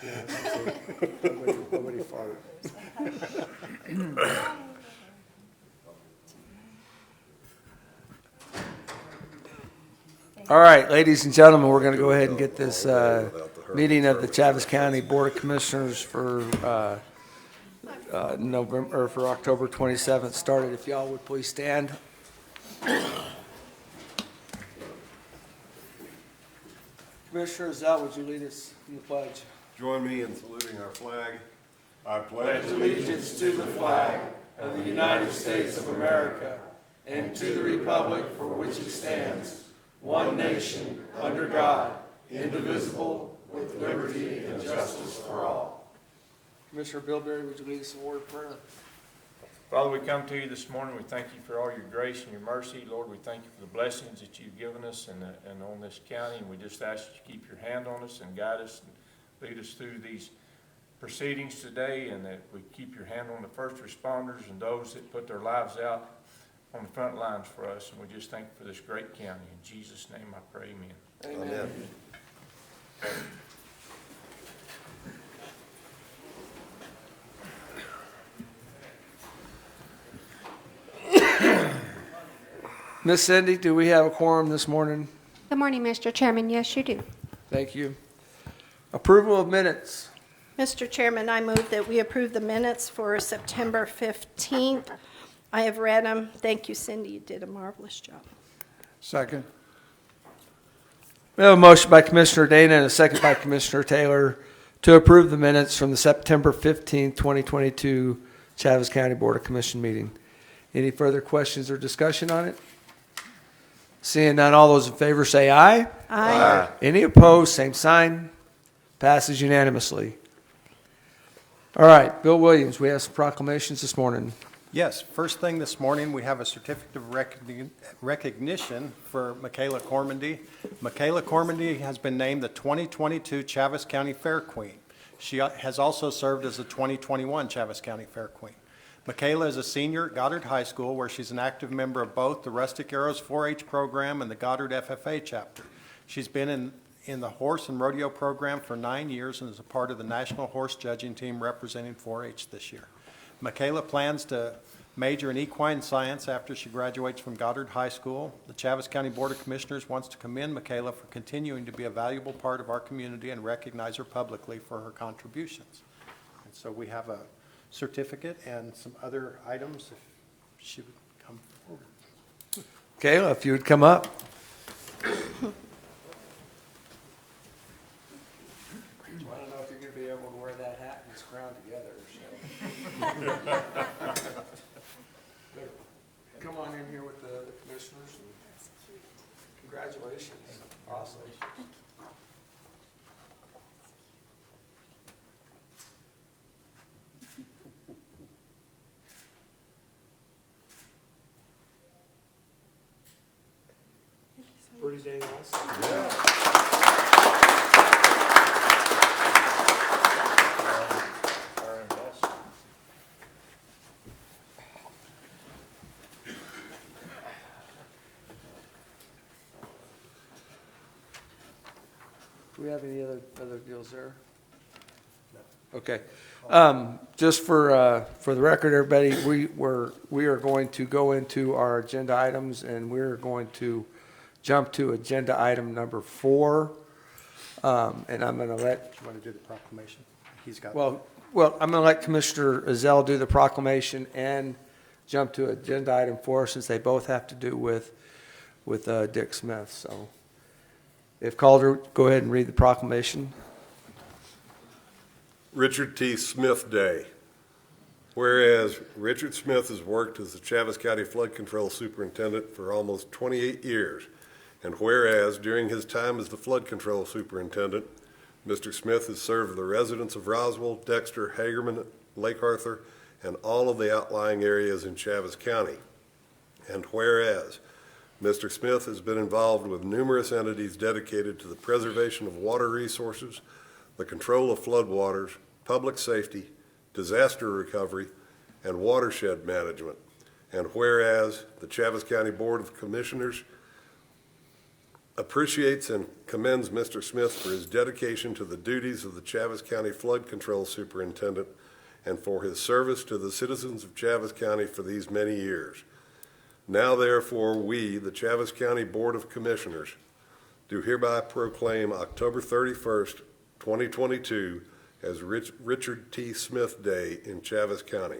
Yeah, nobody farted. All right, ladies and gentlemen, we're going to go ahead and get this meeting of the Chaves County Board of Commissioners for November, or for October 27th started. If y'all would please stand. Commissioner Zell, would you lead us in the pledge? Join me in saluting our flag. I pledge allegiance to the flag of the United States of America and to the republic for which it stands, one nation, under God, indivisible, with liberty and justice for all. Commissioner Bilberry, would you lead us in a word of prayer? Father, we come to you this morning. We thank you for all your grace and your mercy. Lord, we thank you for the blessings that you've given us and on this county. And we just ask that you keep your hand on us and guide us and lead us through these proceedings today, and that we keep your hand on the first responders and those that put their lives out on the front lines for us. And we just thank you for this great county. In Jesus' name I pray, amen. Amen. Miss Cindy, do we have a quorum this morning? Good morning, Mr. Chairman. Yes, you do. Thank you. Approval of minutes. Mr. Chairman, I move that we approve the minutes for September 15th. I have read them. Thank you, Cindy. You did a marvelous job. Second. We have a motion by Commissioner Dana and a second by Commissioner Taylor to approve the minutes from the September 15th, 2022 Chaves County Board of Commission meeting. Any further questions or discussion on it? Seeing none, all those in favor say aye. Aye. Any opposed, same sign. Passes unanimously. All right, Bill Williams, we have some proclamations this morning. Yes, first thing this morning, we have a certificate of recognition for Michaela Cormandy. Michaela Cormandy has been named the 2022 Chaves County Fair Queen. She has also served as the 2021 Chaves County Fair Queen. Michaela is a senior at Goddard High School, where she's an active member of both the Rustic Arrows 4-H program and the Goddard FFA chapter. She's been in the horse and rodeo program for 9 years and is a part of the national horse judging team representing 4-H this year. Michaela plans to major in equine science after she graduates from Goddard High School. The Chaves County Board of Commissioners wants to commend Michaela for continuing to be a valuable part of our community and recognize her publicly for her contributions. And so we have a certificate and some other items if she would come forward. Kayla, if you would come up. I don't know if you're going to be able to wear that hat and this crown together. So. Come on in here with the commissioners. Congratulations. Awesome. Pretty dang awesome. Yeah. Do we have any other deals there? No. Okay. Just for the record, everybody, we are going to go into our agenda items, and we're going to jump to agenda item number 4. And I'm going to let. Do you want to do the proclamation? He's got. Well, I'm going to let Commissioner Ezell do the proclamation and jump to agenda item 4, since they both have to do with Dick Smith. So, if Calder, go ahead and read the proclamation. Richard T. Smith Day. Whereas Richard Smith has worked as the Chaves County Flood Control Superintendent for almost 28 years, and whereas during his time as the Flood Control Superintendent, Mr. Smith has served the residents of Roswell, Dexter, Hagerman, Lake Arthur, and all of the outlying areas in Chaves County. And whereas Mr. Smith has been involved with numerous entities dedicated to the preservation of water resources, the control of floodwaters, public safety, disaster recovery, and watershed management. And whereas the Chaves County Board of Commissioners appreciates and commends Mr. Smith for his dedication to the duties of the Chaves County Flood Control Superintendent and for his service to the citizens of Chaves County for these many years. Now therefore, we, the Chaves County Board of Commissioners, do hereby proclaim October 31st, 2022 as Richard T. Smith Day in Chaves County,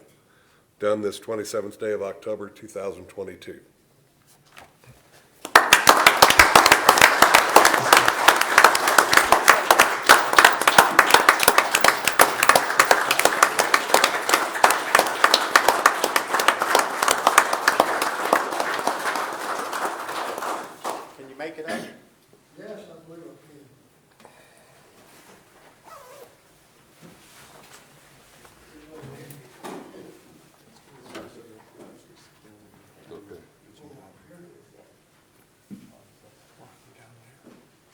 done this 27th day of October 2022. Can you make it up? Yes, I believe I can.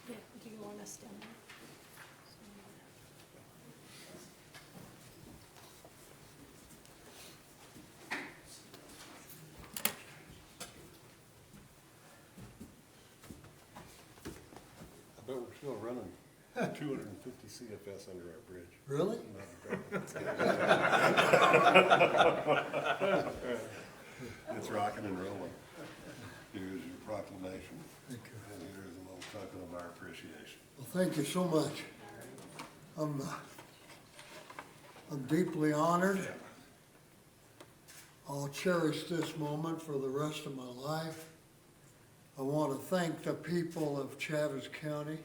Yeah, do you want us down there? I bet we're still running 250 CFS under our bridge. Really? It's rocking and rolling. Here's your proclamation. Thank you. And here's a little token of our appreciation. Well, thank you so much. I'm deeply honored. I'll cherish this moment for the rest of my life. I want to thank the people of Chaves County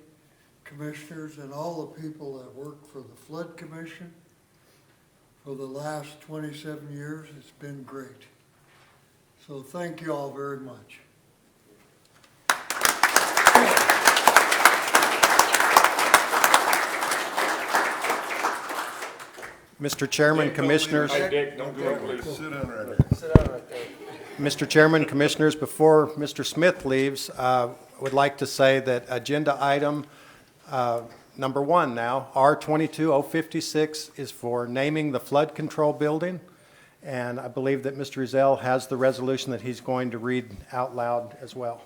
Commissioners and all the people that work for the Flood Commission. For the last 27 years, it's been great. So thank you all very much. Mr. Chairman, Commissioners. Hey, Dick, don't go, please. Sit down right there. Sit down right there. Mr. Chairman, Commissioners, before Mr. Smith leaves, I would like to say that agenda item number 1 now, R-22-056, is for naming the flood control building. And I believe that Mr. Ezell has the resolution that he's going to read out loud as well.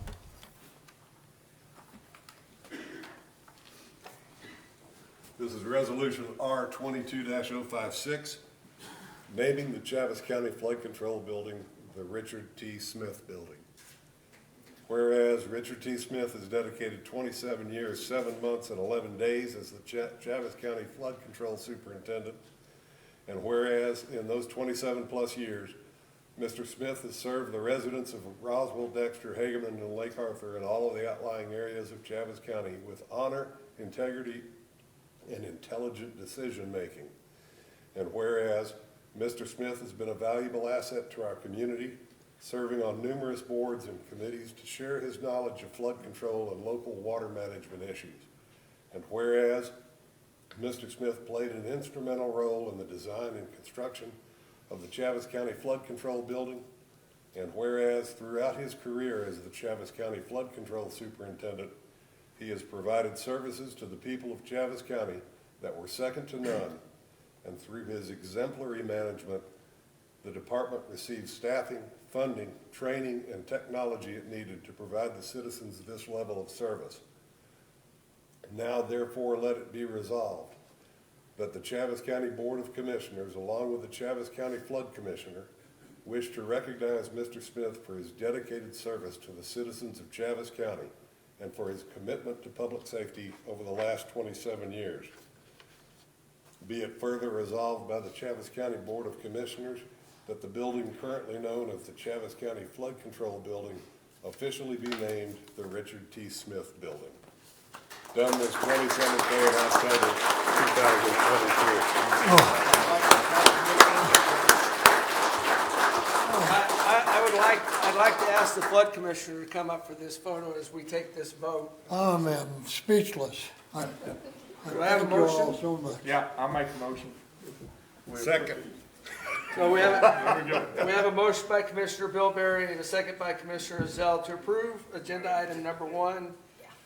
This is Resolution R 22-056, naming the Chaves County Flood Control Building the Richard T. Smith Building. Whereas Richard T. Smith has dedicated 27 years, 7 months, and 11 days as the Chaves County Flood Control Superintendent, and whereas in those 27-plus years, Mr. Smith has served the residents of Roswell, Dexter, Hageman, and Lake Arthur and all of the outlying areas of Chaves County with honor, integrity, and intelligent decision-making. And whereas Mr. Smith has been a valuable asset to our community, serving on numerous boards and committees to share his knowledge of flood control and local water management issues. And whereas Mr. Smith played an instrumental role in the design and construction of the Chaves County Flood Control Building, and whereas throughout his career as the Chaves County Flood Control Superintendent, he has provided services to the people of Chaves County that were second to none, and through his exemplary management, the department received staffing, funding, training, and technology it needed to provide the citizens this level of service. Now, therefore, let it be resolved that the Chaves County Board of Commissioners, along with the Chaves County Flood Commissioner, wish to recognize Mr. Smith for his dedicated service to the citizens of Chaves County and for his commitment to public safety over the last 27 years. Be it further resolved by the Chaves County Board of Commissioners that the building currently known as the Chaves County Flood Control Building officially be named the Richard T. Smith Building. Done this 27th day of October, 2022. I'd like to ask the flood commissioner to come up for this photo as we take this vote. I'm speechless. I Do I have a thank you all motion? so much. Yeah, I'll make a motion. Second. So we have a motion by Commissioner Bilberry and a second by Commissioner Zell to approve agenda item number 1,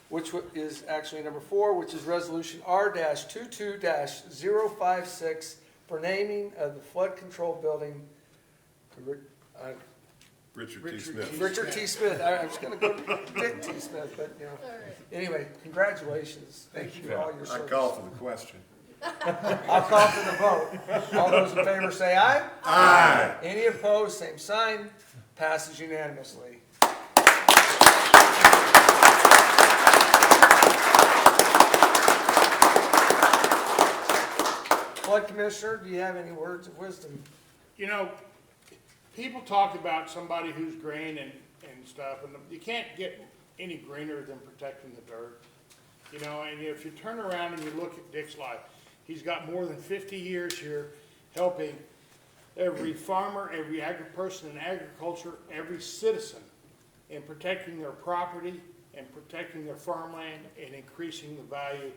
which is actually number 4, which is resolution R-22-056 for naming of the flood control building. Richard T. Smith. Richard T. Smith. I was gonna go Dick T. Smith, but, you know. Anyway, congratulations. Thank you for all your I service. call for the question. I'll call for the vote. All those in favor say aye. Aye. Any opposed, same sign. Passes unanimously. Flood Commissioner, do you have any words of wisdom? You know, people talk about somebody who's green and stuff, and you can't get any greener than protecting the dirt. You know, and if you turn around and you look at Dick's life, he's got more than 50 years here helping every farmer, every person in agriculture, every citizen in protecting their property and protecting their farmland and increasing the value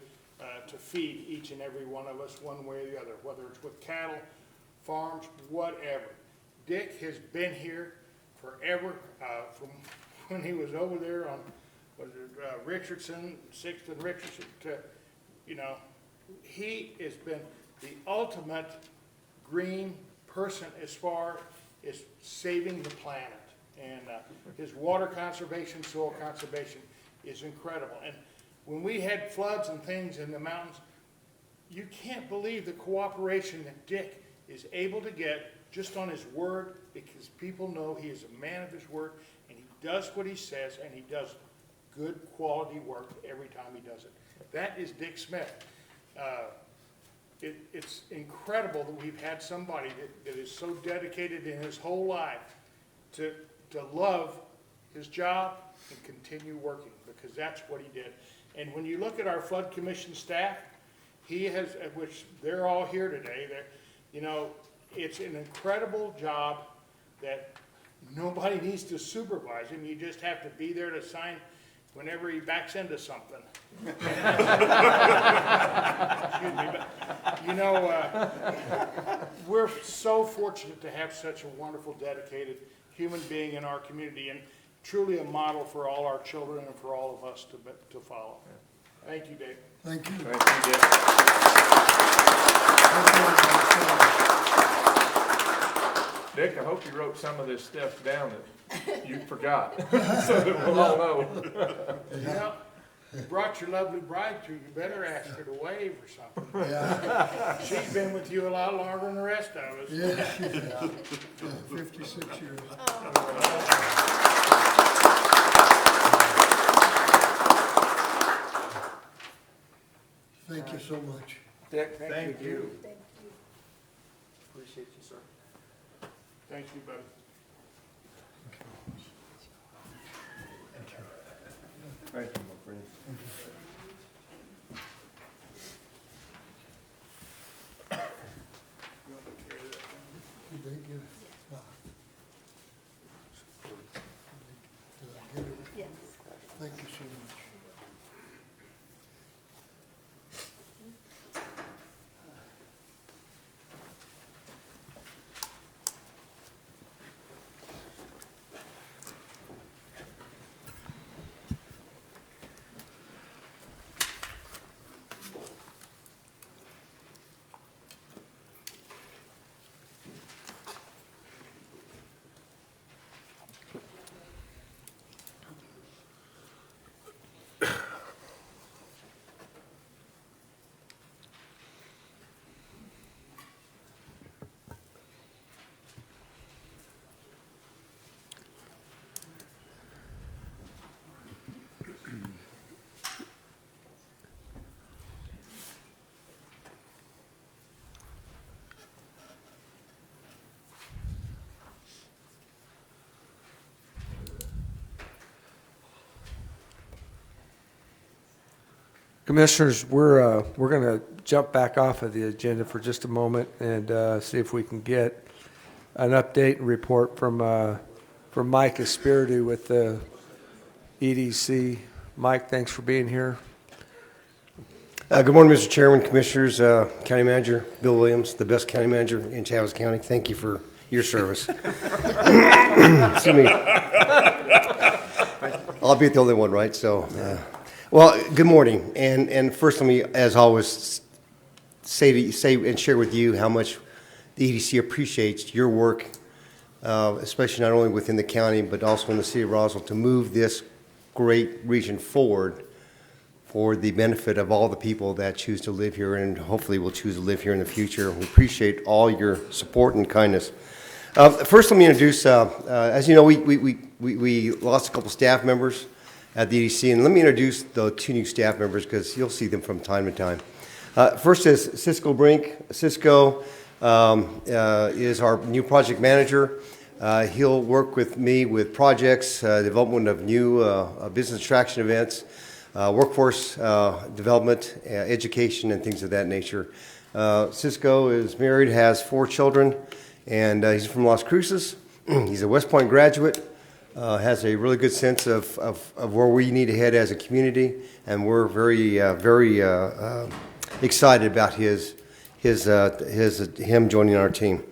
to feed each and every one of us one way or the other, whether it's with cattle, farms, whatever. Dick has been here forever, from when he was over there on, Richardson, 6th and Richardson, to, you know, he has been the ultimate green person as far as saving the planet. And his water conservation, soil conservation is incredible. And when we had floods and things in the mountains, you can't believe the cooperation that Dick is able to get just on his word, because people know he is a man of his word, and he does what he says, and he does good quality work every time he does it. That is Dick Smith. It's incredible that we've had somebody that is so dedicated in his whole life to love his job and continue working, because that's what he did. And when you look at our Flood Commission staff, he has, which they're all here today, you know, it's an incredible job that nobody needs to supervise him. You just have to be there to sign whenever he backs into something. Excuse me, but, you know, we're so fortunate to have such a wonderful, dedicated human being in our community, and truly a model for all our children and for all of us to follow. Thank you, Dave. Thank you. Thank you, Dick. Dick, I hope you wrote some of this stuff down that you forgot, so that we'll all know. You know, you brought your lovely bride through, you better ask her to wave or something. Yeah, She's been with you a lot longer than the rest of us. yeah, yeah, 56 years. Thank you so much. Dick, thank you. Thank you. Appreciate you, sir. Thank you, buddy. Thank you, my friend. Did they get it? Did I get it? Yes. Thank you so much. Commissioners, we're going to jump back off of the agenda for just a moment and see if we can get an update and report from Mike Espiritu with the EDC. Mike, thanks for being here. Good morning, Mr. Chairman, Commissioners, County Manager Bill Williams, the best county manager in Chaves County. Thank you for your service. Excuse me. I'll be the only one, right? So, well, good morning. And first, let me, as always, say and share with you how much the EDC appreciates your work especially not only within the county, but also in the city of Roswell, to move this great region forward for the benefit of all the people that choose to live here and hopefully will choose to live here in the future. We appreciate all your support and kindness. First, let me introduce, as you know, we lost a couple staff members at the EDC, and let me introduce the two new staff members because you'll see them from time to time. First is Cisco Brink. Cisco is our new project manager. He'll work with me with projects, development of new business attraction events, workforce development, education, and things of that nature. Cisco is married, has 4 children, and he's from Las Cruces. He's a West Point graduate, has a really good sense of where we need to head as a community, and we're very excited about him joining our team.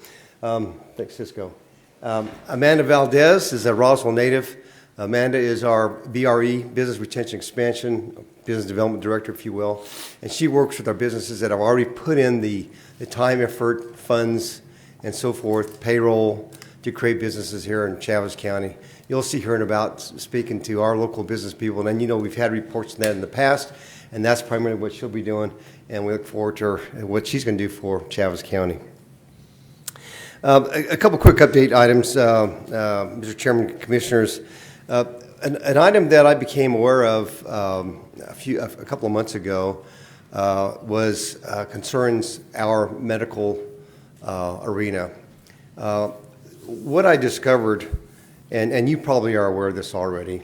Thanks, Cisco. Amanda Valdez is a Roswell native. Amanda is our BRE, Business Retention Expansion, Business Development Director, if you will, and she works with our businesses that have already put in the time, effort, funds, and so forth, payroll, to create businesses here in Chaves County. You'll see her in about speaking to our local business people, and then you know we've had reports on that in the past, and that's primarily what she'll be doing, and we look forward to her, what she's going to do for Chaves County. A couple quick update items, Mr. Chairman, Commissioners. An item that I became aware of a couple of months ago was concerns our medical arena. What I discovered, and you probably are aware of this already,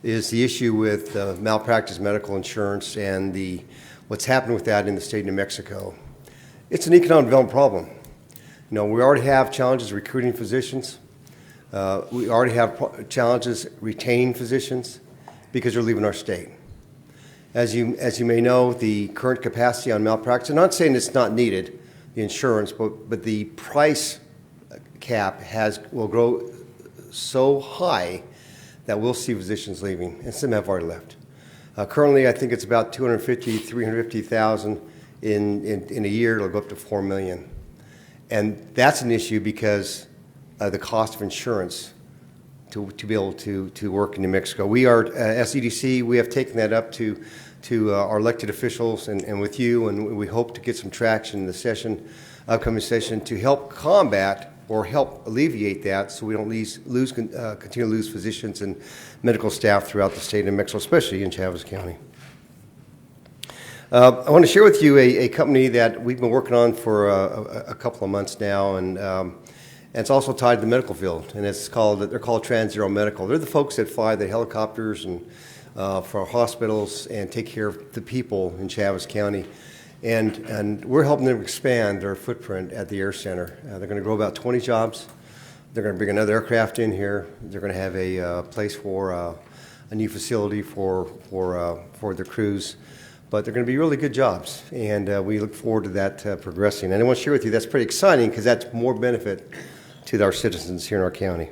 is the issue with malpractice medical insurance and what's happened with that in the state of New Mexico. It's an economic development problem. You know, we already have challenges recruiting physicians. We already have challenges retaining physicians because they're leaving our state. As you may know, the current capacity on malpractice, I'm not saying it's not needed, the insurance, but the price cap will grow so high that we'll see physicians leaving, and some have already left. Currently, I think it's about 250, 350,000 in a year. It'll go up to 4 million. And that's an issue because the cost of insurance to be able to work in New Mexico. We are, as EDC, we have taken that up to our elected officials and with you, and we hope to get some traction in the upcoming session to help combat or help alleviate that so we don't continue to lose physicians and medical staff throughout the state of New Mexico, especially in Chaves County. I want to share with you a company that we've been working on for a couple of months now, and it's also tied to the medical field, and they're called TransZero Medical. They're the folks that fly the helicopters and for our hospitals and take care of the people in Chaves County. And we're helping them expand their footprint at the Air Center. They're going to grow about 20 jobs. They're going to bring another aircraft in here. They're going to have a place for a new facility for their crews. But they're going to be really good jobs, and we look forward to that progressing. And I want to share with you that's pretty exciting because that's more benefit to our citizens here in our county.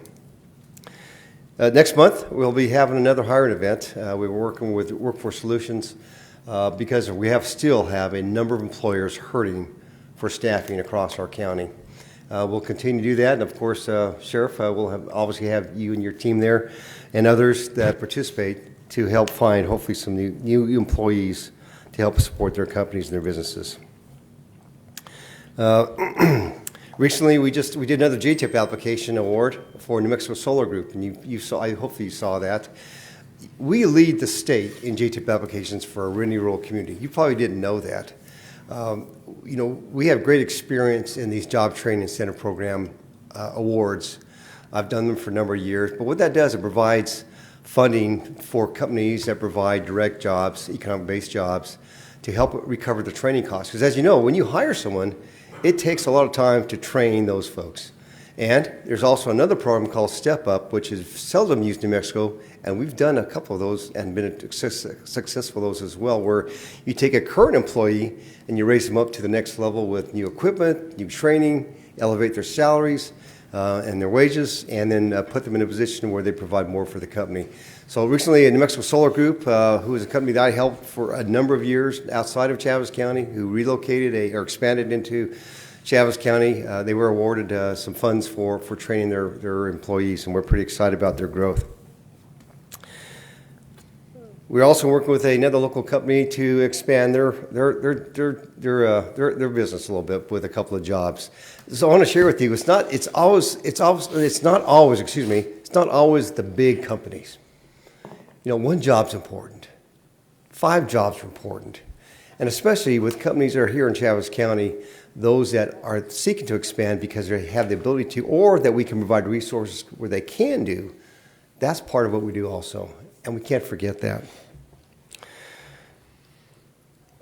Next month, we'll be having another hiring event. We're working with Workforce Solutions because we still have a number of employers hurting for staffing across our county. We'll continue to do that, and of course, Sheriff, we'll obviously have you and your team there and others that participate to help find hopefully some new employees to help support their companies and their businesses. Recently, we did another JTIP application award for New Mexico Solar Group, and hopefully you saw that. We lead the state in JTIP applications for a really rural community. You probably didn't know that. We have great experience in these job training incentive program awards. I've done them for a number of years, but what that does, it provides funding for companies that provide direct jobs, economic-based jobs, to help recover the training costs. Because as you know, when you hire someone, it takes a lot of time to train those folks. And there's also another program called Step Up, which is seldom used in New Mexico, and we've done a couple of those and been successful those as well, where you take a current employee and you raise them up to the next level with new equipment, new training, elevate their salaries and their wages, and then put them in a position where they provide more for the company. So recently, New Mexico Solar Group, who is a company that I helped for a number of years outside of Chaves County, who relocated or expanded into Chaves County, they were awarded some funds for training their employees, and we're pretty excited about their growth. We're also working with another local company to expand their business a little bit with a couple of jobs. So I want to share with you, it's not always the big companies. You know, 1 job's important. 5 jobs are important. And especially with companies that are here in Chaves County, those that are seeking to expand because they have the ability to, or that we can provide resources where they can do, that's part of what we do also. And we can't forget that.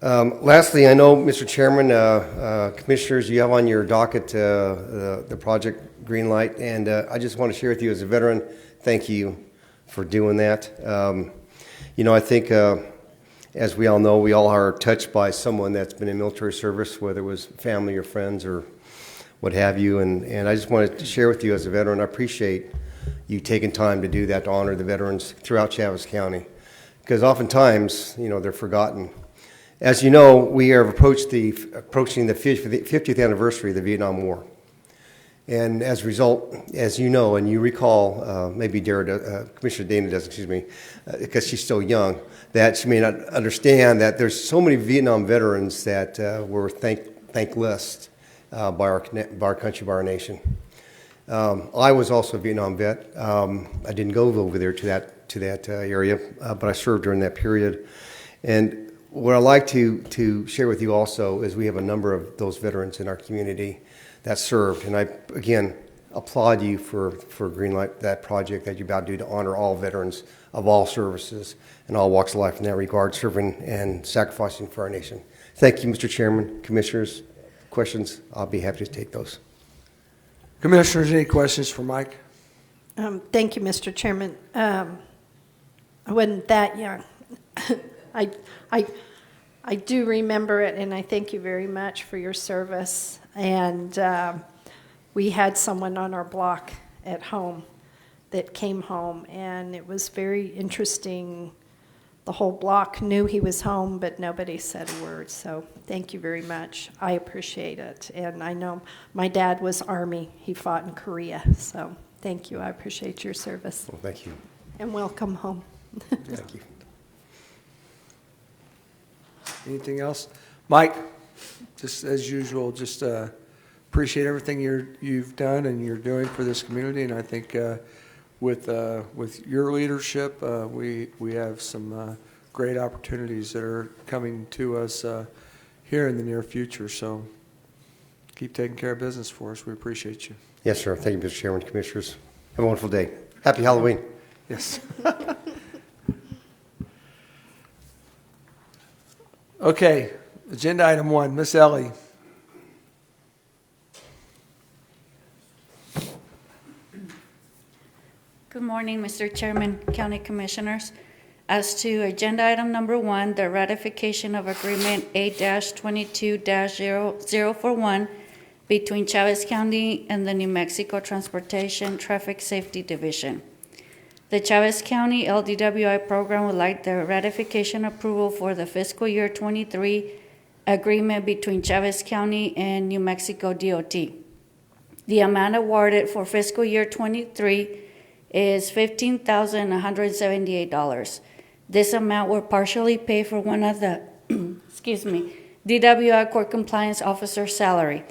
Lastly, I know, Mr. Chairman, Commissioners, you have on your docket the project Greenlight, and I just want to share with you as a veteran, thank you for doing that. You know, I think, as we all know, we all are touched by someone that's been in military service, whether it was family or friends or what have you, and I just wanted to share with you as a veteran, I appreciate you taking time to do that, to honor the veterans throughout Chaves County, because oftentimes, you know, they're forgotten. As you know, we are approaching the 50th anniversary of the Vietnam War. And as a result, as you know, and you recall, maybe Commissioner Dana does, because she's still young, that she may not understand that there's so many Vietnam veterans that were thankless by our country, by our nation. I was also a Vietnam vet. I didn't go over there to that area, but I served during that period. And what I'd like to share with you also is we have a number of those veterans in our community that served. And I, again, applaud you for Greenlight, that project that you're about to do to honor all veterans of all services and all walks of life in that regard, serving and sacrificing for our nation. Thank you, Mr. Chairman, Commissioners. Questions? I'll be happy to take those. Commissioners, any questions for Mike? Thank you, Mr. Chairman. I wasn't that young. I do remember it, and I thank you very much for your service. And we had someone on our block at home that came home, and it was very interesting. The whole block knew he was home, but nobody said a word. So thank you very much. I appreciate it. And I know my dad was Army. He fought in Korea. So thank you. I appreciate your service. Well, thank you. And welcome home. Thank you. Anything else? Mike, just as usual, just appreciate everything you've done and you're doing for this community. And I think with your leadership, we have some great opportunities that are coming to us here in the near future. So keep taking care of business for us. We appreciate you. Yes, sir. Thank you, Mr. Chairman, Commissioners. Have a wonderful day. Happy Halloween. Yes. Okay, agenda item 1, Miss Ellie. Good morning, Mr. Chairman, County Commissioners. As to agenda item number 1, the ratification of agreement A-22-0041 between Chaves County and the New Mexico Transportation Traffic Safety Division. The Chaves County LDWI program would like the ratification approval for the fiscal year 23 agreement between Chaves County and New Mexico DOT. The amount awarded for fiscal year 23 is $15,178. This amount will partially pay for one of the, DWI Court Compliance Officer salary.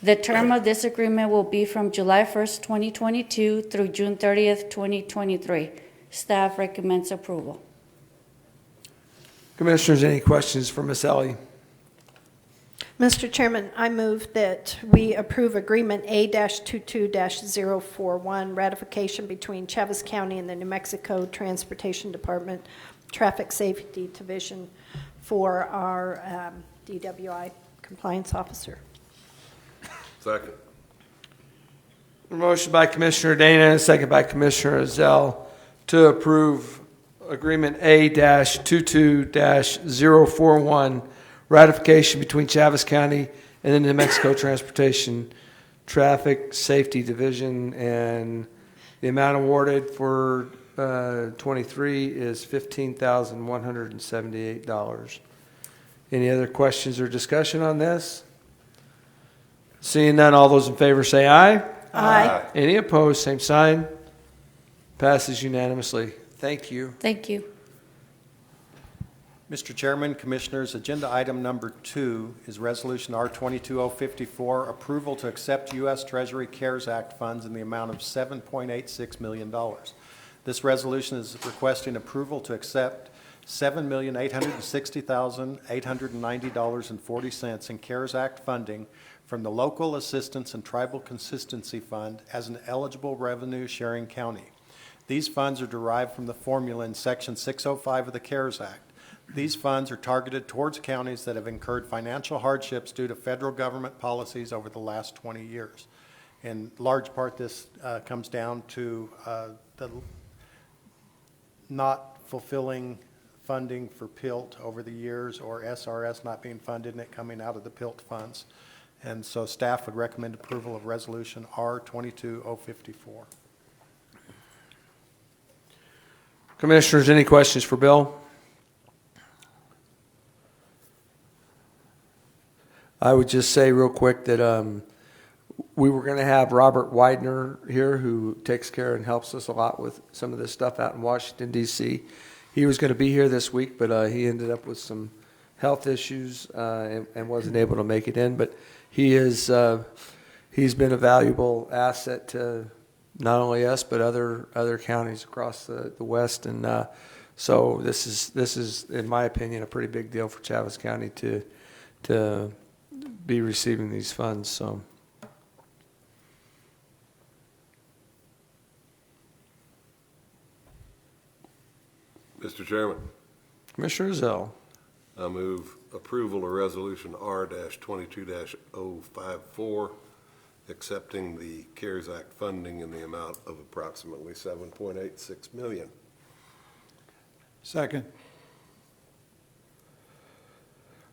The term of this agreement will be from July 1st, 2022 through June 30th, 2023. Staff recommends approval. Commissioners, any questions for Miss Ellie? Mr. Chairman, I move that we approve agreement A-22-041, ratification between Chaves County and the New Mexico Transportation Department Traffic Safety Division for our DWI compliance officer. Second. A motion by Commissioner Dana and a second by Commissioner Ezell to approve agreement A-22-041, ratification between Chaves County and the New Mexico Transportation Traffic Safety Division, and the amount awarded for 23 is $15,178. Any other questions or discussion on this? Seeing none, all those in favor say aye. Aye. Any opposed, same sign. Passes unanimously. Thank you. Thank you. Mr. Chairman, Commissioners, agenda item number 2 is Resolution R-22054, approval to accept U.S. Treasury CARES Act funds in the amount of $7.86 million. This resolution is requesting approval to accept $7,860,890.40 in CARES Act funding from the Local Assistance and Tribal Consistency Fund as an eligible revenue-sharing county. These funds are derived from the formula in Section 605 of the CARES Act. These funds are targeted towards counties that have incurred financial hardships due to federal government policies over the last 20 years. In large part, this comes down to the not fulfilling funding for PILT over the years, or SRS not being funded and it coming out of the PILT funds. And so staff would recommend approval of Resolution R-22054. Commissioners, any questions for Bill? I would just say real quick that we were going to have Robert Widener here, who takes care and helps us a lot with some of this stuff out in Washington, D.C. He was going to be here this week, but he ended up with some health issues and wasn't able to make it in. But he's been a valuable asset to not only us, but other counties across the West. And so this is, in my opinion, a pretty big deal for Chaves County to be receiving these funds. So, Mr. Chairman, Commissioner Zell. I move approval of Resolution R-22-054, accepting the CARES Act funding in the amount of approximately $7.86 million. Second.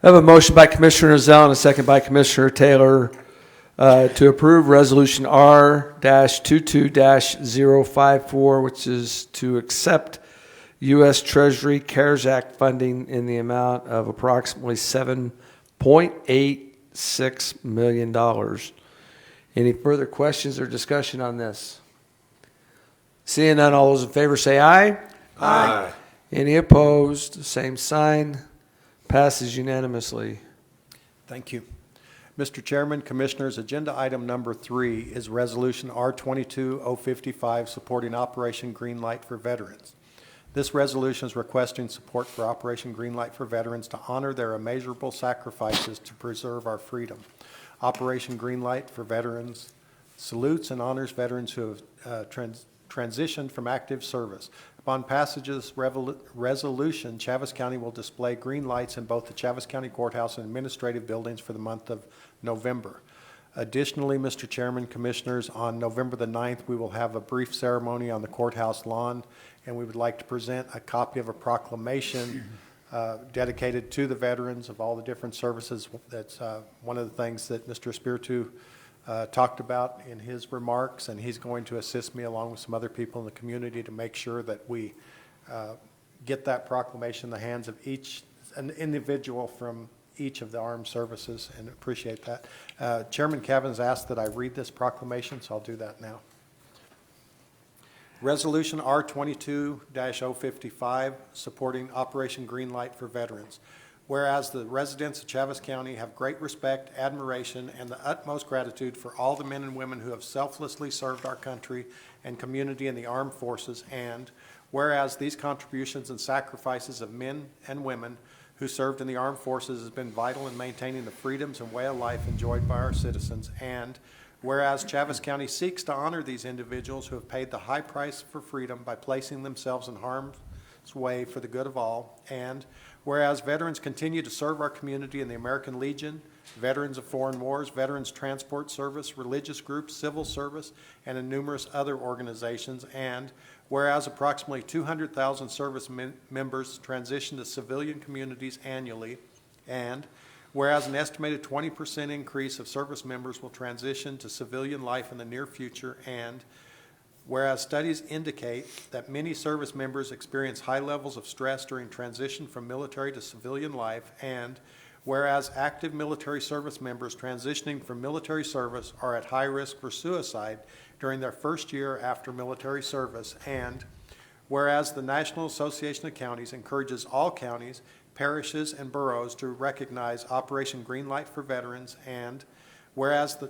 I have a motion by Commissioner Zell and a second by Commissioner Taylor to approve Resolution R-22-054, which is to accept U.S. Treasury CARES Act funding in the amount of approximately $7.86 million. Any further questions or discussion on this? Seeing none, all those in favor say aye. Aye. Any opposed? Same sign. Passes unanimously. Thank you. Mr. Chairman, Commissioners, agenda item number 3 is Resolution R-22055, supporting Operation Greenlight for Veterans. This resolution is requesting support for Operation Greenlight for Veterans to honor their immeasurable sacrifices to preserve our freedom. Operation Greenlight for Veterans salutes and honors veterans who have transitioned from active service. Upon passage of this resolution, Chaves County will display green lights in both the Chaves County Courthouse and administrative buildings for the month of November. Additionally, Mr. Chairman, Commissioners, on November the 9th, we will have a brief ceremony on the courthouse lawn, and we would like to present a copy of a proclamation dedicated to the veterans of all the different services. That's one of the things that Mr. Espiritu talked about in his remarks, and he's going to assist me along with some other people in the community to make sure that we get that proclamation in the hands of an individual from each of the armed services, and appreciate that. Chairman Kevin's asked that I read this proclamation, so I'll do that now. Resolution R-22-055, supporting Operation Greenlight for Veterans. Whereas the residents of Chaves County have great respect, admiration, and the utmost gratitude for all the men and women who have selflessly served our country and community in the armed forces, and whereas these contributions and sacrifices of men and women who served in the armed forces has been vital in maintaining the freedoms and way of life enjoyed by our citizens, and whereas Chaves County seeks to honor these individuals who have paid the high price for freedom by placing themselves in harm's way for the good of all, and whereas veterans continue to serve our community in the American Legion, Veterans of Foreign Wars, Veterans Transport Service, religious groups, civil service, and in numerous other organizations, and whereas approximately 200,000 service members transition to civilian communities annually, and whereas an estimated 20% increase of service members will transition to civilian life in the near future, and whereas studies indicate that many service members experience high levels of stress during transition from military to civilian life, and whereas active military service members transitioning from military service are at high risk for suicide during their first year after military service, and whereas the National Association of Counties encourages all counties, parishes, and boroughs to recognize Operation Greenlight for veterans, and whereas the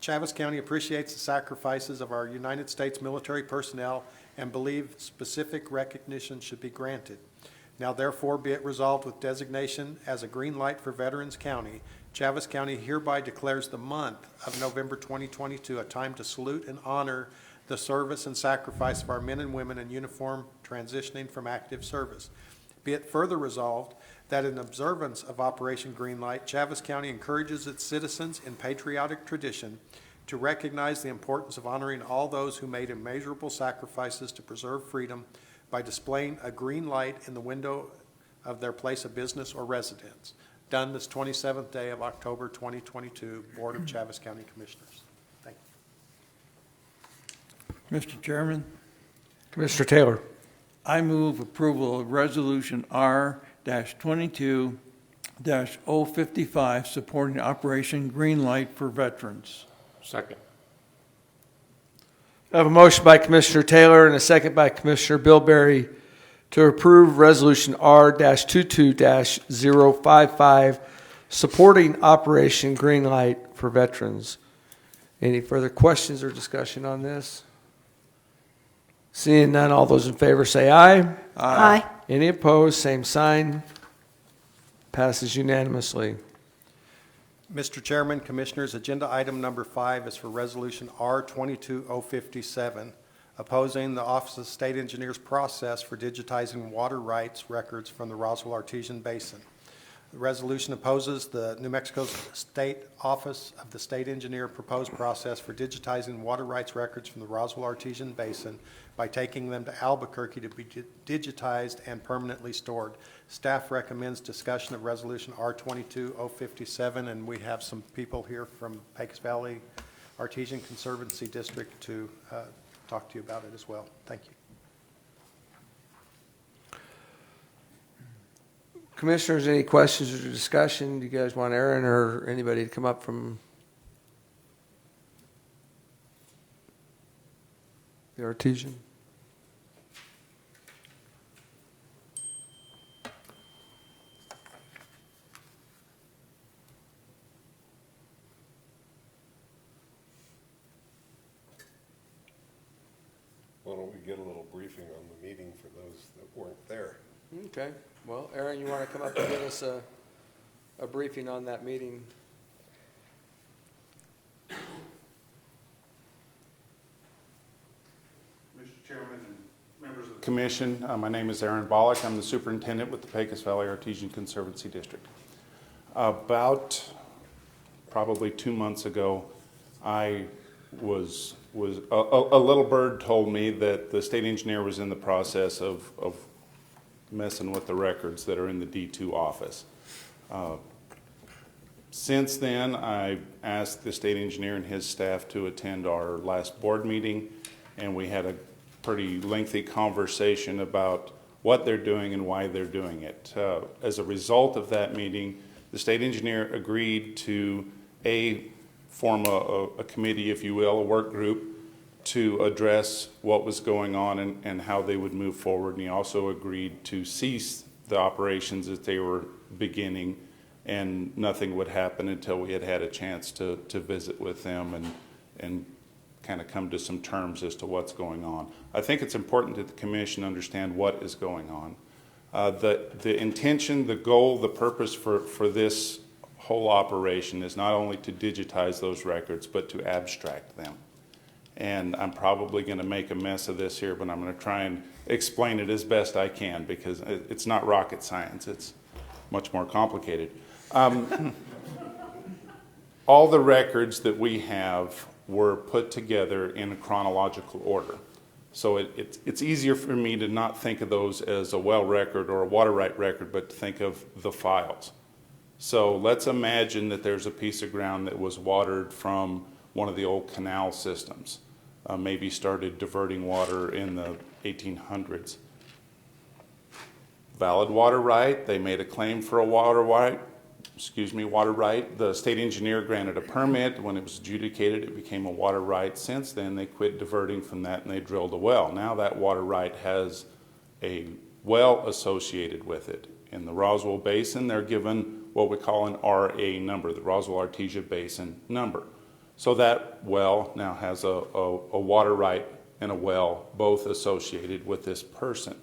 Chaves County appreciates the sacrifices of our United States military personnel and believe specific recognition should be granted. Now therefore be it resolved with designation as a green light for Veterans County, Chaves County hereby declares the month of November 2022 a time to salute and honor the service and sacrifice of our men and women in uniform transitioning from active service. Be it further resolved that in observance of Operation Greenlight, Chaves County encourages its citizens in patriotic tradition to recognize the importance of honoring all those who made immeasurable sacrifices to preserve freedom by displaying a green light in the window of their place of business or residence. Done this 27th day of October 2022, Board of Chaves County Commissioners. Thank you. Mr. Chairman, Commissioner Taylor. I move approval of Resolution R-22-055 supporting Operation Greenlight for veterans. Second. I have a motion by Commissioner Taylor and a second by Commissioner Bilberry to approve Resolution R-22-055 supporting Operation Greenlight for veterans. Any further questions or discussion on this? Seeing none, all those in favor say aye. Aye. Any opposed, same sign. Passes unanimously. Mr. Chairman, Commissioners, agenda item number 5 is for Resolution R-22-057, opposing the Office of State Engineers process for digitizing water rights records from the Roswell Artesian Basin. The resolution opposes the New Mexico State Office of the State Engineer proposed process for digitizing water rights records from the Roswell Artesian Basin by taking them to Albuquerque to be digitized and permanently stored. Staff recommends discussion of Resolution R-22-057, and we have some people here from Pecos Valley Artesian Conservancy District to talk to you about it as well. Thank you. Commissioners, any questions or discussion? Do you guys want Aaron or anybody to come up from the Artesian? Why don't we get a little briefing on the meeting for those that weren't there? Okay. Well, Aaron, you want to come up and give us a briefing on that meeting? Mr. Chairman and members of the Commission, my name is Aaron Bollock. I'm the superintendent with the Pecos Valley Artesian Conservancy District. About probably 2 months ago, I was a little bird told me that the state engineer was in the process of messing with the records that are in the D2 office. Since then, I asked the state engineer and his staff to attend our last board meeting, and we had a pretty lengthy conversation about what they're doing and why they're doing it. As a result of that meeting, the state engineer agreed to form a committee, if you will, a work group, to address what was going on and how they would move forward. And he also agreed to cease the operations that they were beginning, and nothing would happen until we had had a chance to visit with them and kind of come to some terms as to what's going on. I think it's important that the commission understand what is going on. The intention, the goal, the purpose for this whole operation is not only to digitize those records, but to abstract them. And I'm probably going to make a mess of this here, but I'm going to try and explain it as best I can, because it's not rocket science. It's much more complicated. All the records that we have were put together in a chronological order. So it's easier for me to not think of those as a well record or a water right record, but to think of the files. So let's imagine that there's a piece of ground that was watered from one of the old canal systems. Maybe started diverting water in the 1800s. valid water right. They made a claim for a water right. The state engineer granted a permit. When it was adjudicated, it became a water right. Since then, they quit diverting from that and they drilled a well. Now that water right has a well associated with it. In the Roswell Basin, they're given what we call an RA number, the Roswell Artesia Basin number. So that well now has a water right and a well both associated with this person.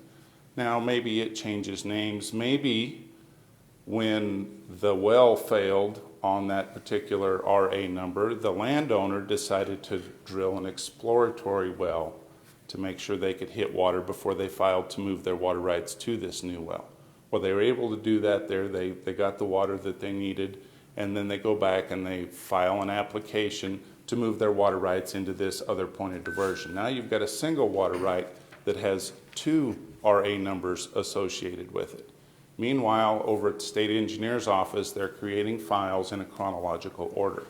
Now maybe it changes names. Maybe when the well failed on that particular RA number, the landowner decided to drill an exploratory well to make sure they could hit water before they filed to move their water rights to this new well. Well, they were able to do that there. They got the water that they needed, and then they go back and they file an application to move their water rights into this other point of diversion. Now you've got a single water right that has two RA numbers associated with it. Meanwhile, over at the state engineer's office, they're creating files in a chronological order.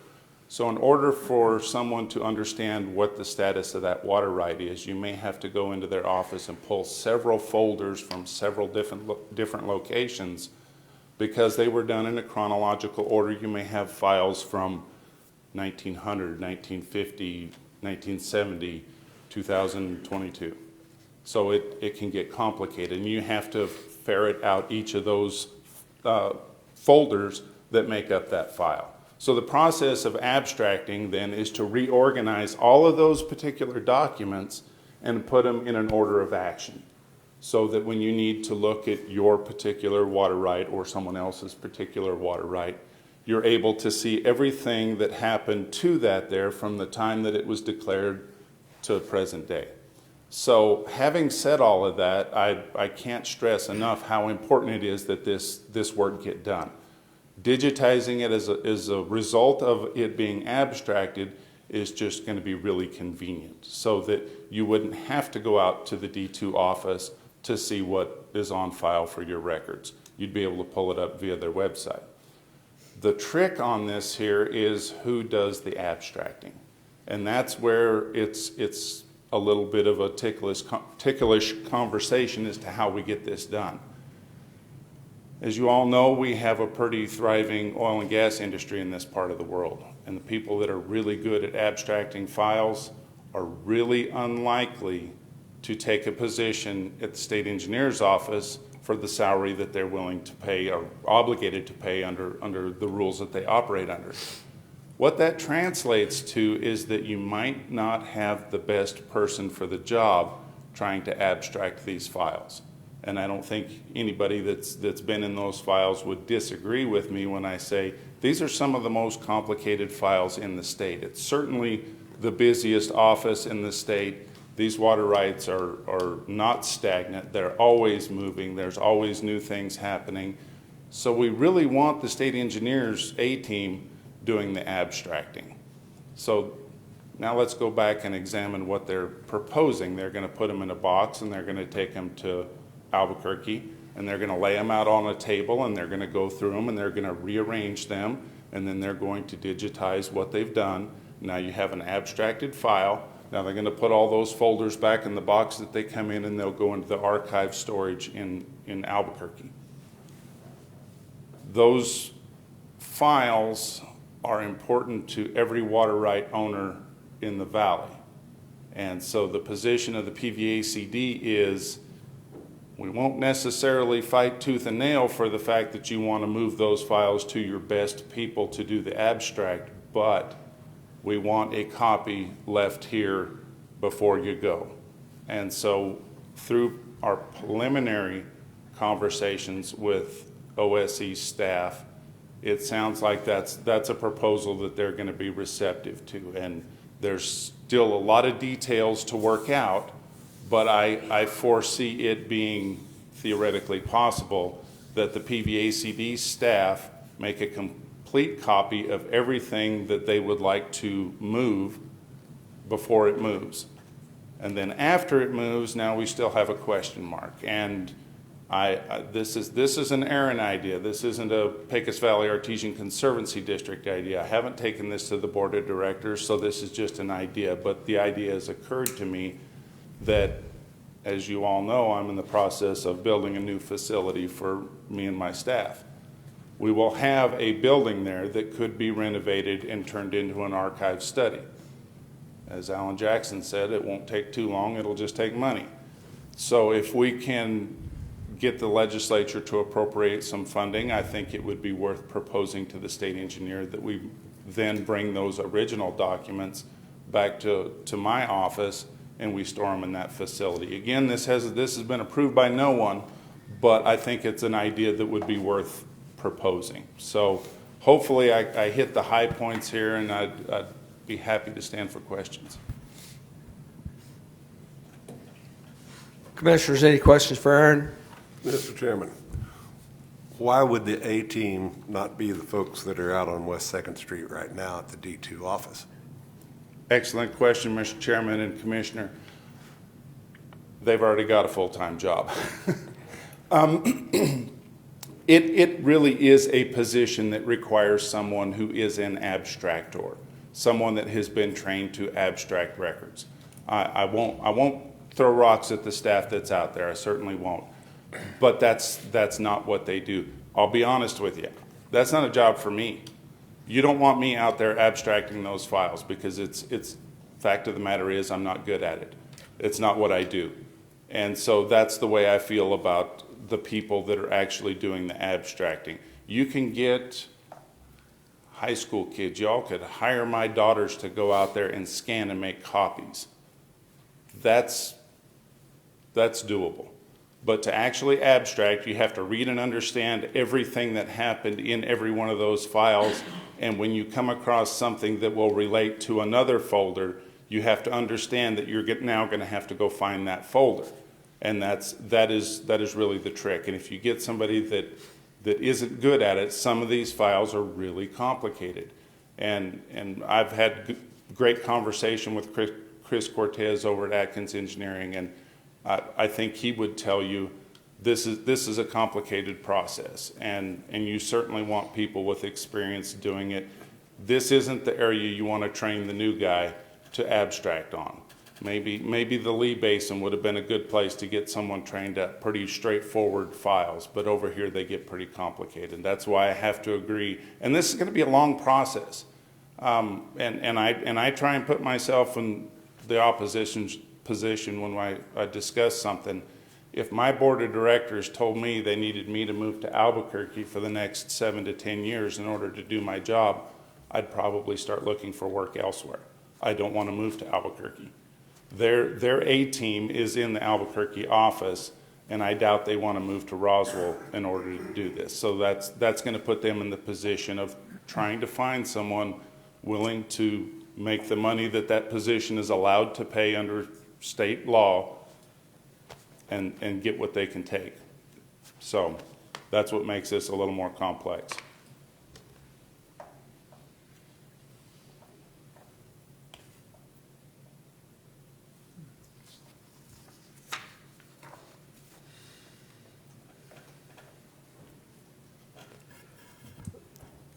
So in order for someone to understand what the status of that water right is, you may have to go into their office and pull several folders from several different locations. Because they were done in a chronological order, you may have files from 1900, 1950, 1970, 2022. So it can get complicated, and you have to ferret out each of those folders that make up that file. So the process of abstracting then is to reorganize all of those particular documents and put them in an order of action, so that when you need to look at your particular water right or someone else's particular water right, you're able to see everything that happened to that there from the time that it was declared to present day. So having said all of that, I can't stress enough how important it is that this work get done. Digitizing it as a result of it being abstracted is just going to be really convenient, so that you wouldn't have to go out to the D2 office to see what is on file for your records. You'd be able to pull it up via their website. The trick on this here is who does the abstracting. And that's where it's a little bit of a ticklish conversation as to how we get this done. As you all know, we have a pretty thriving oil and gas industry in this part of the world. And the people that are really good at abstracting files are really unlikely to take a position at the state engineer's office for the salary that they're willing to pay or obligated to pay under the rules that they operate under. What that translates to is that you might not have the best person for the job trying to abstract these files. And I don't think anybody that's been in those files would disagree with me when I say these are some of the most complicated files in the state. It's certainly the busiest office in the state. These water rights are not stagnant. They're always moving. There's always new things happening. So we really want the state engineers A-team doing the abstracting. So now let's go back and examine what they're proposing. They're going to put them in a box and they're going to take them to Albuquerque and they're going to lay them out on a table and they're going to go through them and they're going to rearrange them and then they're going to digitize what they've done. Now you have an abstracted file. Now they're going to put all those folders back in the box that they come in and they'll go into the archive storage in Albuquerque. Those files are important to every water right owner in the valley. And so the position of the PVACD is we won't necessarily fight tooth and nail for the fact that you want to move those files to your best people to do the abstract, but we want a copy left here before you go. And so through our preliminary conversations with OSE staff, it sounds like that's a proposal that they're going to be receptive to. And there's still a lot of details to work out, but I foresee it being theoretically possible that the PVACD staff make a complete copy of everything that they would like to move before it moves. And then after it moves, now we still have a question mark. And this is an Aaron idea. This isn't a Pecos Valley Artesian Conservancy District idea. I haven't taken this to the board of directors, so this is just an idea. But the idea has occurred to me that as you all know, I'm in the process of building a new facility for me and my staff. We will have a building there that could be renovated and turned into an archive study. As Alan Jackson said, it won't take too long, it'll just take money. So if we can get the legislature to appropriate some funding, I think it would be worth proposing to the state engineer that we then bring those original documents back to my office and we store them in that facility. Again, this has been approved by no one, but I think it's an idea that would be worth proposing. So hopefully I hit the high points here, and I'd be happy to stand for questions. Commissioners, any questions for Aaron? Mr. Chairman, why would the A-team not be the folks that are out on West 2nd Street right now at the D2 office? Excellent question, Mr. Chairman and Commissioner. They've already got a full-time job. It really is a position that requires someone who is an abstractor, someone that has been trained to abstract records. I won't throw rocks at the staff that's out there. I certainly won't. But that's not what they do. I'll be honest with you. That's not a job for me. You don't want me out there abstracting those files, because it's fact of the matter is I'm not good at it. It's not what I do. And so that's the way I feel about the people that are actually doing the abstracting. You can get high school kids. Y'all could hire my daughters to go out there and scan and make copies. That's doable. But to actually abstract, you have to read and understand everything that happened in every one of those files. And when you come across something that will relate to another folder, you have to understand that you're now going to have to go find that folder. And that is really the trick. And if you get somebody that isn't good at it, some of these files are really complicated. And I've had great conversation with Chris Cortez over at Atkins Engineering, and I think he would tell you this is a complicated process, and you certainly want people with experience doing it. This isn't the area you want to train the new guy to abstract on. Maybe the Lee Basin would have been a good place to get someone trained at pretty straightforward files, but over here they get pretty complicated. That's why I have to agree, and this is going to be a long process. And I try and put myself in the opposition's position when I discuss something. If my board of directors told me they needed me to move to Albuquerque for the next 7 to 10 years in order to do my job, I'd probably start looking for work elsewhere. I don't want to move to Albuquerque. Their A-team is in the Albuquerque office, and I doubt they want to move to Roswell in order to do this. So that's going to put them in the position of trying to find someone willing to make the money that position is allowed to pay under state law and get what they can take. So that's what makes this a little more complex.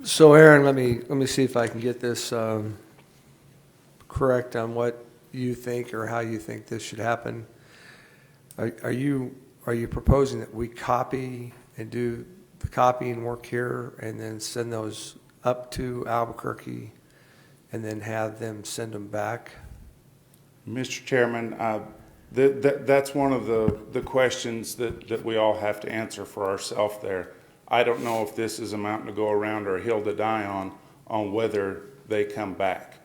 So Aaron, let me see if I can get this correct on what you think or how you think this should happen. Are you proposing that we copy and do the copying work here and then send those up to Albuquerque and then have them send them back? Mr. Chairman, that's one of the questions that we all have to answer for ourselves there. I don't know if this is a mountain to go around or a hill to die on whether they come back.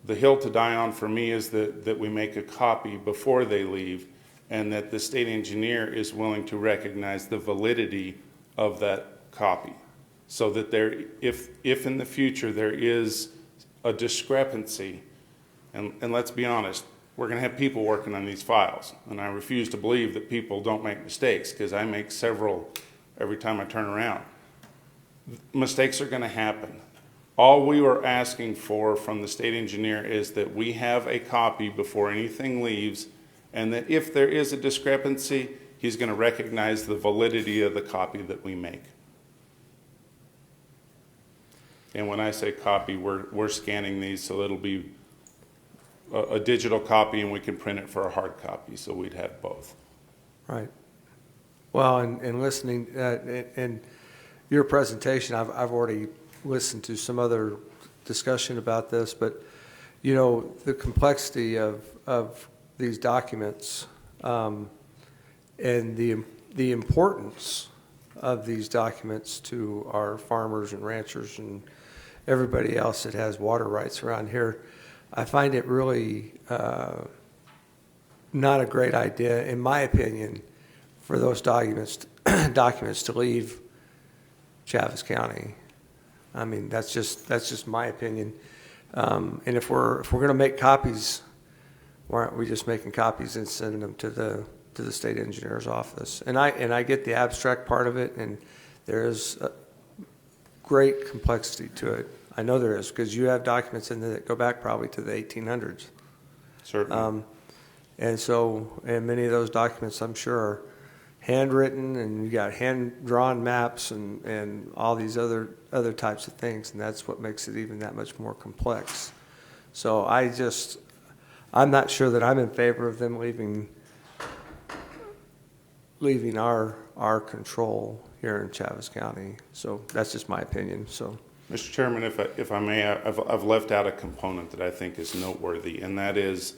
The hill to die on for me is that we make a copy before they leave, and that the state engineer is willing to recognize the validity of that copy, so that if in the future there is a discrepancy, and let's be honest, we're going to have people working on these files, and I refuse to believe that people don't make mistakes, because I make several every time I turn around. Mistakes are going to happen. All we were asking for from the state engineer is that we have a copy before anything leaves, and that if there is a discrepancy, he's going to recognize the validity of the copy that we make. And when I say copy, we're scanning these so it'll be a digital copy and we can print it for a hard copy, so we'd have both. Right. Well, and listening, and your presentation, I've already listened to some other discussion about this, but, you know, the complexity of these documents, and the importance of these documents to our farmers and ranchers and everybody else that has water rights around here, I find it really not a great idea, in my opinion, for those documents to leave Chaves County. I mean, that's just my opinion. And if we're going to make copies, why aren't we just making copies and sending them to the state engineer's office? And I get the abstract part of it, and there is a great complexity to it. I know there is, because you have documents in there that go back probably to the 1800s. Certainly. And many of those documents, I'm sure, are handwritten, and you got hand-drawn maps and all these other types of things, and that's what makes it even that much more complex. So I'm not sure that I'm in favor of them leaving our control here in Chaves County. So that's just my opinion. So, Mr. Chairman, if I may, I've left out a component that I think is noteworthy, and that is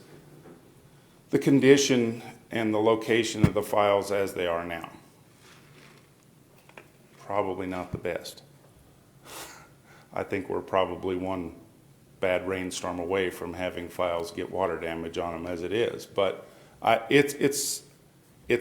the condition and the location of the files as they are now. Probably not the best. I think we're probably one bad rainstorm away from having files get water damage on them as it is. But it's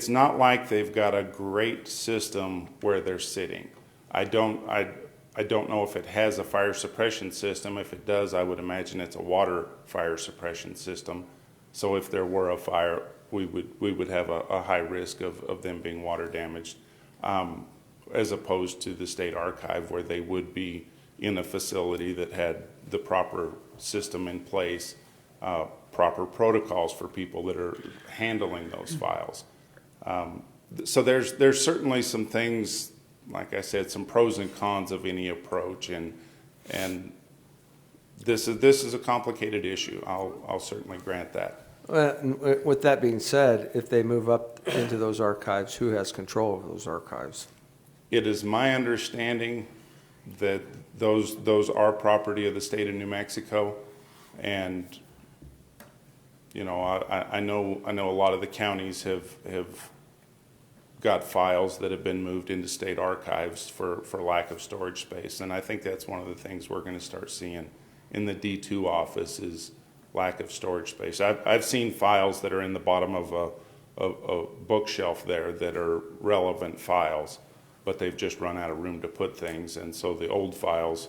not like they've got a great system where they're sitting. I don't know if it has a fire suppression system. If it does, I would imagine it's a water fire suppression system. So if there were a fire, we would have a high risk of them being water damaged, as opposed to the state archive, where they would be in a facility that had the proper system in place, proper protocols for people that are handling those files. So there's certainly some things, like I said, some pros and cons of any approach, and this is a complicated issue. I'll certainly grant that. with that being said, if they move up into those archives, who has control of those archives? It is my understanding that those are property of the state of New Mexico, and you know, I know a lot of the counties have got files that have been moved into state archives for lack of storage space, and I think that's one of the things we're going to start seeing in the D2 office is lack of storage space. I've seen files that are in the bottom of a bookshelf there that are relevant files, but they've just run out of room to put things, and so the old files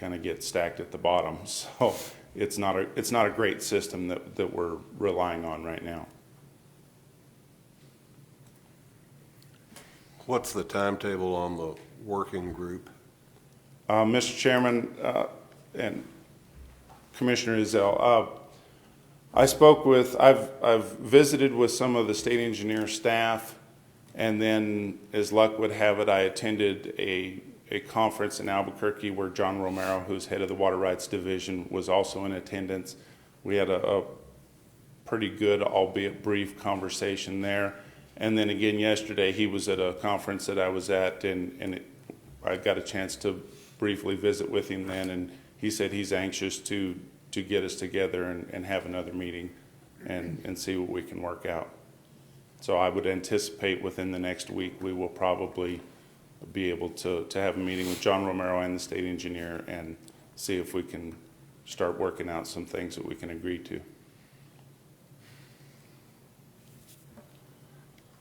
kind of get stacked at the bottom. So it's not a great system that we're relying on right now. What's the timetable on the working group? Mr. Chairman and Commissioner Ezell, I've visited with some of the state engineer staff, and then as luck would have it, I attended a conference in Albuquerque where John Romero, who's head of the Water Rights Division, was also in attendance. We had a pretty good, albeit brief, conversation there. And then again yesterday, he was at a conference that I was at, and I got a chance to briefly visit with him then, and he said he's anxious to get us together and have another meeting and see what we can work out. So I would anticipate within the next week we will probably be able to have a meeting with John Romero and the state engineer and see if we can start working out some things that we can agree to.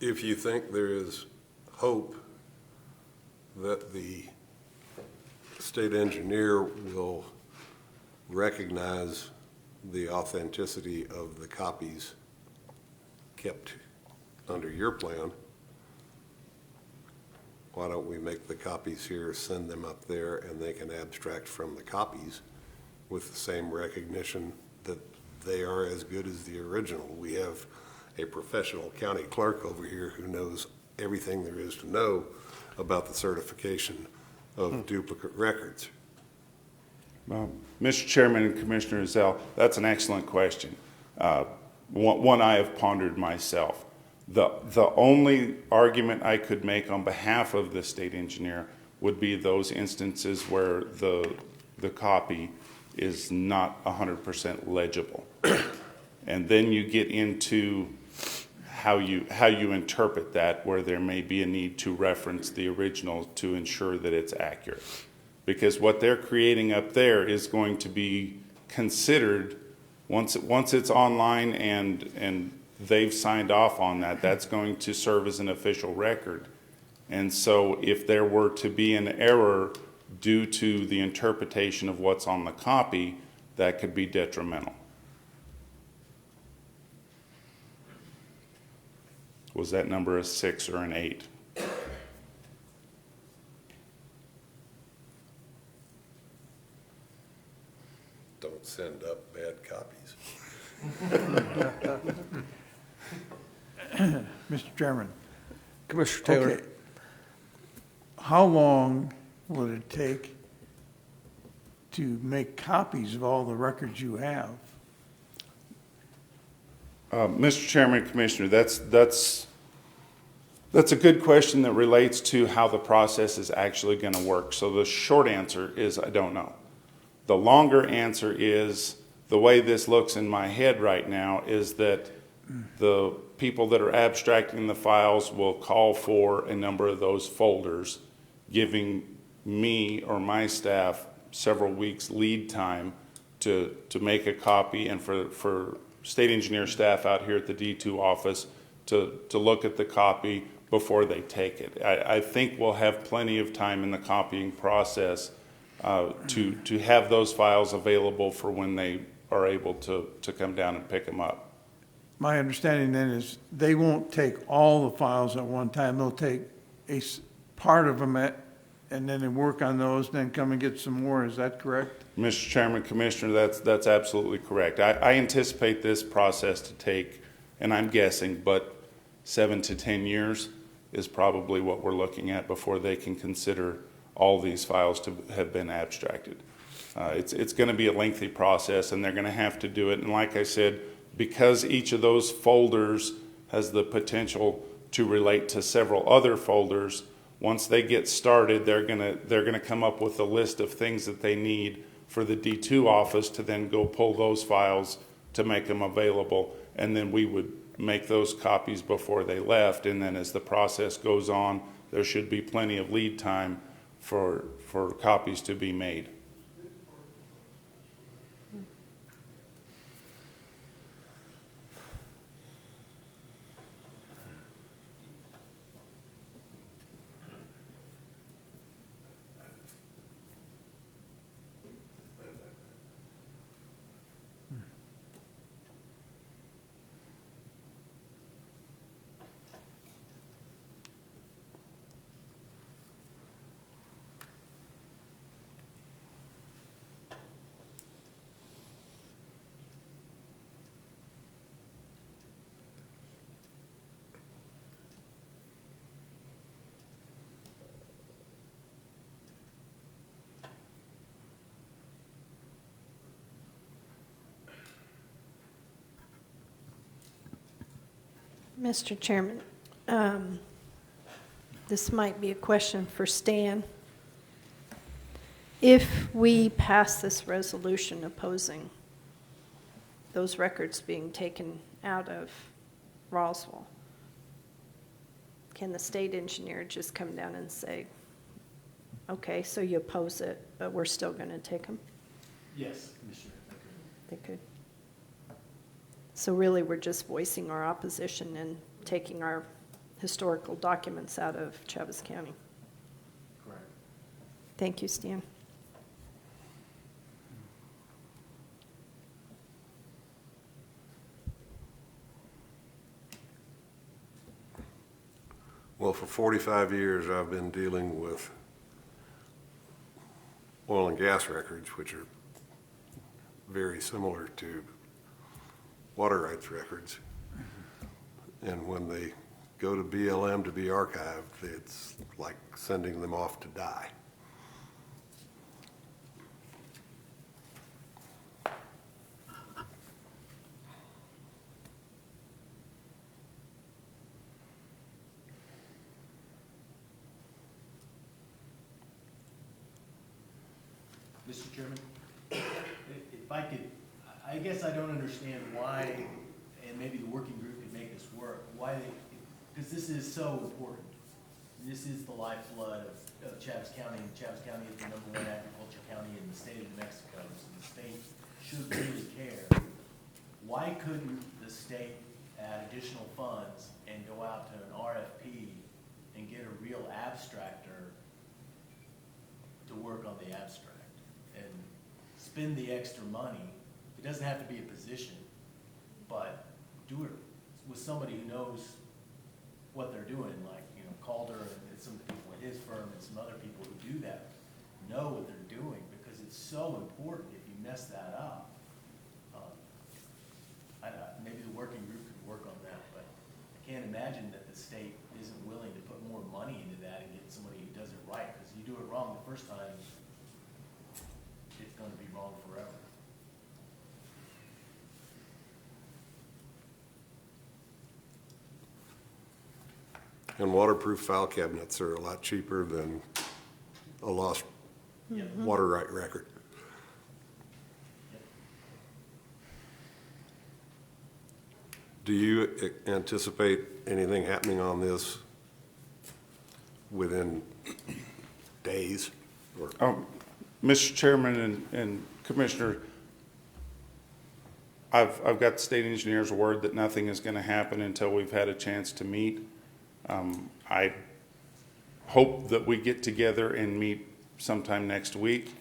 If you think there is hope that the state engineer will recognize the authenticity of the copies kept under your plan, why don't we make the copies here, send them up there, and they can abstract from the copies with the same recognition that they are as good as the original. We have a professional county clerk over here who knows everything there is to know about the certification of duplicate records. Mr. Chairman and Commissioner Ezell, that's an excellent question. one I have pondered myself. The only argument I could make on behalf of the state engineer would be those instances where the copy is not 100% legible. And then you get into how you interpret that, where there may be a need to reference the original to ensure that it's accurate. Because what they're creating up there is going to be considered, once it's online and they've signed off on that, that's going to serve as an official record. And so if there were to be an error due to the interpretation of what's on the copy, that could be detrimental. Was that number a 6 or an 8? Don't send up bad copies. Mr. Chairman, Commissioner Taylor? okay. How long will it take to make copies of all the records you have? Mr. Chairman, Commissioner, that's a good question that relates to how the process is actually going to work. So the short answer is I don't know. The longer answer is, the way this looks in my head right now is that the people that are abstracting the files will call for a number of those folders, giving me or my staff several weeks lead time to make a copy, and for state engineer staff out here at the D2 office to look at the copy before they take it. I think we'll have plenty of time in the copying process to have those files available for when they are able to come down and pick them up. My understanding then is they won't take all the files at one time. They'll take part of them and then they work on those, then come and get some more. Is that correct? Mr. Chairman, Commissioner, that's absolutely correct. I anticipate this process to take, and I'm guessing, but 7 to 10 years is probably what we're looking at before they can consider all these files to have been abstracted. It's going to be a lengthy process, and they're going to have to do it. And like I said, because each of those folders has the potential to relate to several other folders, once they get started, they're gonna come up with a list of things that they need for the D2 office to then go pull those files to make them available, and then we would make those copies before they left. And then as the process goes on, there should be plenty of lead time for copies to be made. Mr. Chairman, this might be a question for Stan. If we pass this resolution opposing those records being taken out of Roswell, can the state engineer just come down and say, okay, so you oppose it, but we're still going to take them? Yes, Commissioner. They could. So really, we're just voicing our opposition and taking our historical documents out of Chaves County. Correct. Thank you, Stan. Well, for 45 years, I've been dealing with oil and gas records, which are very similar to water rights records. And when they go to BLM to be archived, it's like sending them off to die. Mr. Chairman, if I could, I guess I don't understand why, and maybe the working group could make this work, why they, because this is so important. This is the lifeblood of Chaves County, and Chaves County is the #1 agriculture county in the state of New Mexico, so the state should really care. Why couldn't the state add additional funds and go out to an RFP and get a real abstractor to work on the abstract and spend the extra money? It doesn't have to be a position, but do it with somebody who knows what they're doing, like, you know, Calder and some of the people at his firm and some other people who do that know what they're doing, because it's so important. If you mess that up, maybe the working group could work on that, but I can't imagine that the state isn't willing to put more money into that and get somebody who does it right, because you do it wrong the first time, it's gonna be wrong forever. And waterproof file cabinets are a lot cheaper than a lost water right record. Do you anticipate anything happening on this within days? Or Mr. Chairman and Commissioner, I've got the state engineer's word that nothing is going to happen until we've had a chance to meet. I hope that we get together and meet sometime next week.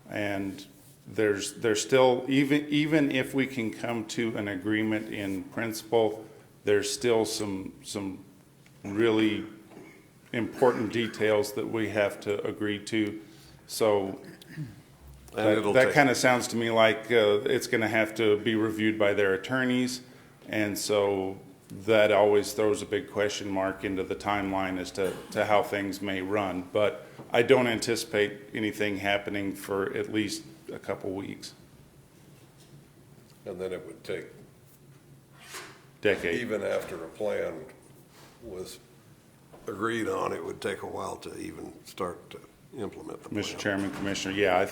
And there's still, even if we can come to an agreement in principle, there's still some really important details that we have to agree to. So that kind of sounds to me like it's going to have to be reviewed by their attorneys. And so that always throws a big question mark into the timeline as to how things may run. But I don't anticipate anything happening for at least a couple weeks. And then it would take, Decade. even after a plan was agreed on, it would take a while to even start to implement the plan. Mr. Chairman, Commissioner, yeah, I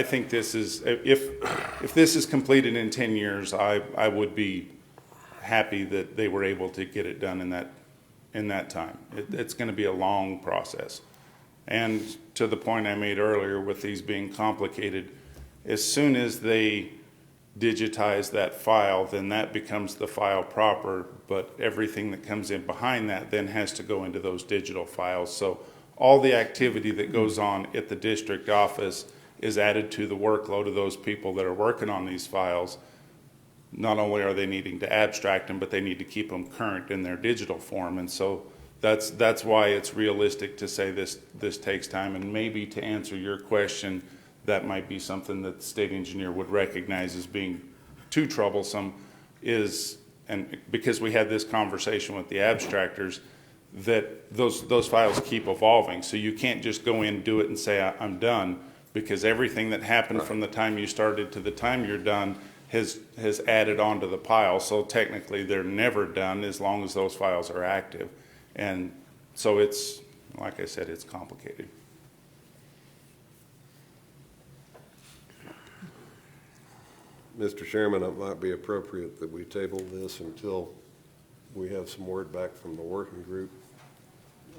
think this is, if this is completed in 10 years, I would be happy that they were able to get it done in that time. It's going to be a long process. And to the point I made earlier with these being complicated, as soon as they digitize that file, then that becomes the file proper, but everything that comes in behind that then has to go into those digital files. So all the activity that goes on at the district office is added to the workload of those people that are working on these files. Not only are they needing to abstract them, but they need to keep them current in their digital form. And so that's why it's realistic to say this takes time. And maybe to answer your question, that might be something that the state engineer would recognize as being too troublesome, and because we had this conversation with the abstractors, that those files keep evolving. So you can't just go in, do it, and say, I'm done, because everything that happened from the time you started to the time you're done has added onto the pile. So technically they're never done as long as those files are active. And so it's, like I said, it's complicated. Mr. Chairman, it might be appropriate that we table this until we have some word back from the working group.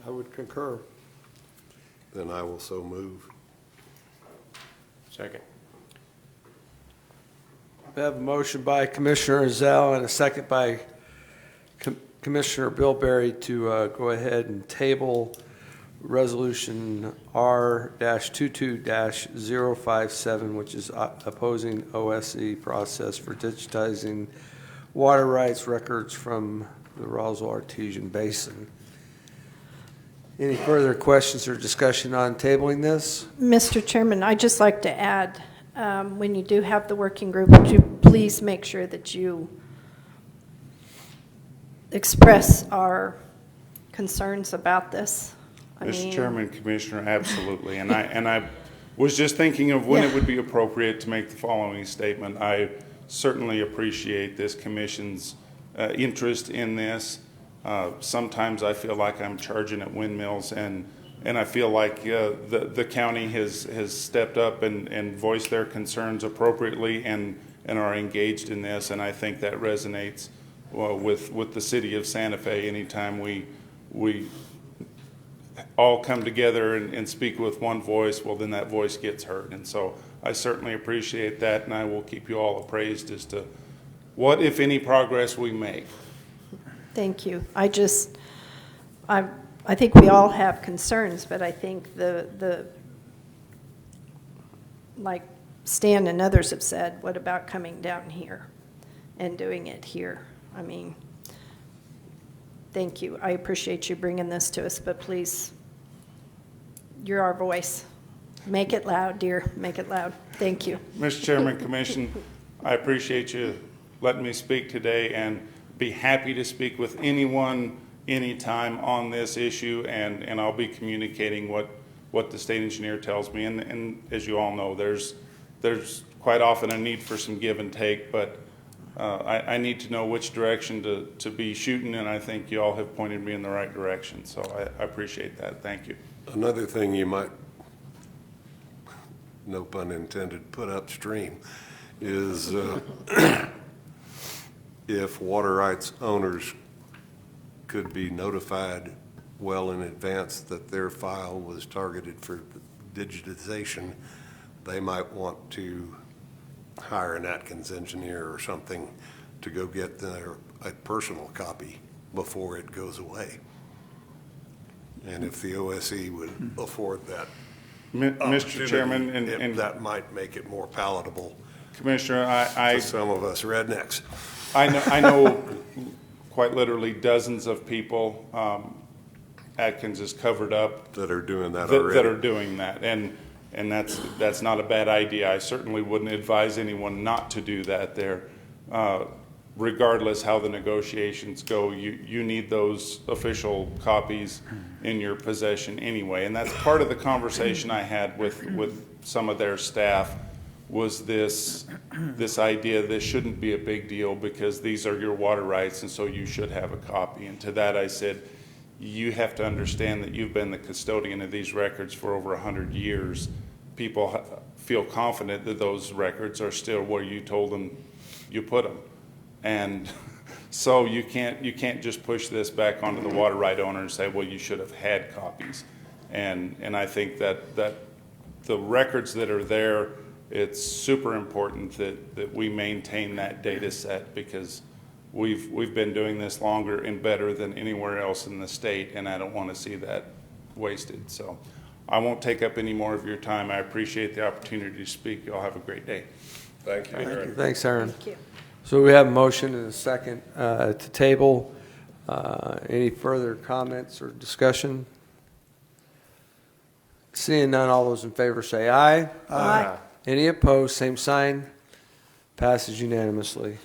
I would concur. Then I will so move. Second. We have a motion by Commissioner Zell and a second by Commissioner Bilberry to go ahead and table Resolution R-22-057, which is opposing OSC process for digitizing water rights records from the Roswell Artesian Basin. Any further questions or discussion on tabling this? Mr. Chairman, I'd just like to add, when you do have the working group, would you please make sure that you express our concerns about this? Mr. Chairman, Commissioner, absolutely. And I was just thinking of when it would be appropriate to make the following statement. I certainly appreciate this commission's interest in this. Sometimes I feel like I'm charging at windmills, and And I feel like the county has stepped up and voiced their concerns appropriately and are engaged in this. And I think that resonates with the city of Santa Fe. Anytime we all come together and speak with one voice, well, then that voice gets heard. And so I certainly appreciate that, and I will keep you all appraised as to what, if any, progress we make. Thank you. I think we all have concerns, but I think like Stan and others have said, what about coming down here and doing it here? I mean, thank you. I appreciate you bringing this to us, but please, you're our voice. Make it loud, dear. Make it loud. Thank you. Mr. Chairman, Commission, I appreciate you letting me speak today, and be happy to speak with anyone anytime on this issue, and I'll be communicating what the state engineer tells me. And as you all know, there's quite often a need for some give and take, but I need to know which direction to be shooting, and I think you all have pointed me in the right direction. So I appreciate that. Thank you. Another thing you might, no pun intended, put upstream is if water rights owners could be notified well in advance that their file was targeted for digitization, they might want to hire an Atkins engineer or something to go get a personal copy before it goes away. And if the OSE would afford that, Mr. Chairman, and that might make it more palatable, Commissioner, to some of us rednecks. I know quite literally dozens of people Atkins is covered up that are doing that already. That are doing that, and that's not a bad idea. I certainly wouldn't advise anyone not to do that there. Regardless how the negotiations go, you need those official copies in your possession anyway. And that's part of the conversation I had with some of their staff, was this idea this shouldn't be a big deal because these are your water rights and so you should have a copy. And to that I said, you have to understand that you've been the custodian of these records for over 100 years. People feel confident that those records are still where you told them you put them. And so you can't just push this back onto the water right owner and say, well, you should have had copies. And I think that the records that are there, it's super important that we maintain that data set, because we've been doing this longer and better than anywhere else in the state, and I don't want to see that wasted. So I won't take up any more of your time. I appreciate the opportunity to speak. Y'all have a great day. Thank you, Aaron. Thanks, Aaron. Thank you. So we have a motion and a second to table. Any further comments or discussion? Seeing none, all those in favor say aye. Aye. Any opposed, same sign. Passes unanimously.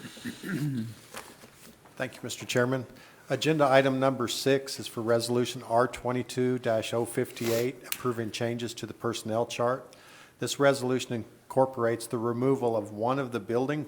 Thank you, Mr. Chairman. Agenda item number 6 is for Resolution R22-058, approving changes to the personnel chart. This resolution incorporates the removal of one of the building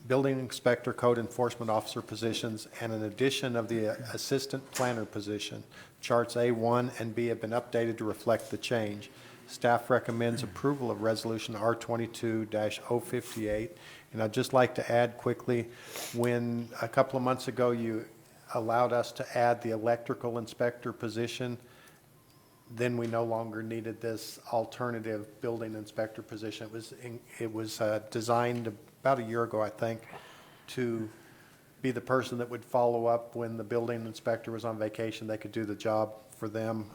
inspector code enforcement officer positions and an addition of the assistant planner position. Charts A1 and B have been updated to reflect the change. Staff recommends approval of Resolution R22-058. And I'd just like to add quickly, when a couple of months ago you allowed us to add the electrical inspector position, then we no longer needed this alternative building inspector position. It was designed about a year ago, I think, to be the person that would follow up when the building inspector was on vacation. They could do the job for them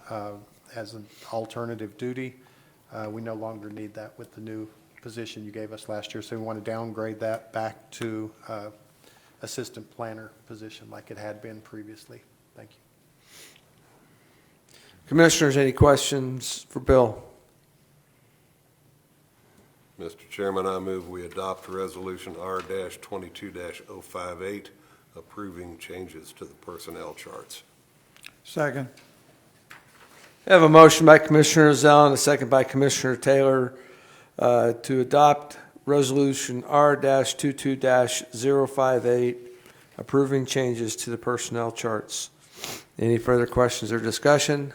as an alternative duty. We no longer need that with the new position you gave us last year, so we want to downgrade that back to assistant planner position like it had been previously. Thank you. Commissioners, any questions for Bill? Mr. Chairman, I move we adopt Resolution R-22-058, approving changes to the personnel charts. Second. I have a motion by Commissioner Zell and a second by Commissioner Taylor to adopt Resolution R-22-058, approving changes to the personnel charts. Any further questions or discussion?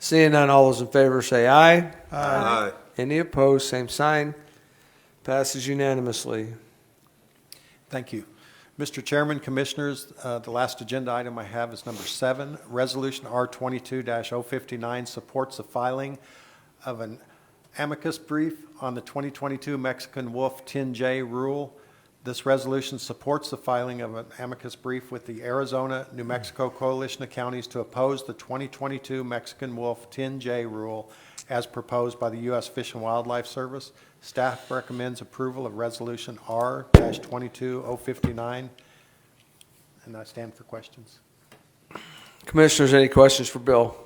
Seeing none, all those in favor say aye. Aye. Any opposed, same sign. Passes unanimously. Thank you. Mr. Chairman, Commissioners, the last agenda item I have is number 7. Resolution R22-059 supports the filing of an amicus brief on the 2022 Mexican Wolf 10J rule. This resolution supports the filing of an amicus brief with the Arizona, New Mexico Coalition of Counties to oppose the 2022 Mexican Wolf 10J rule as proposed by the U.S. Fish and Wildlife Service. Staff recommends approval of Resolution R-22059, and I stand for questions. Commissioners, any questions for Bill?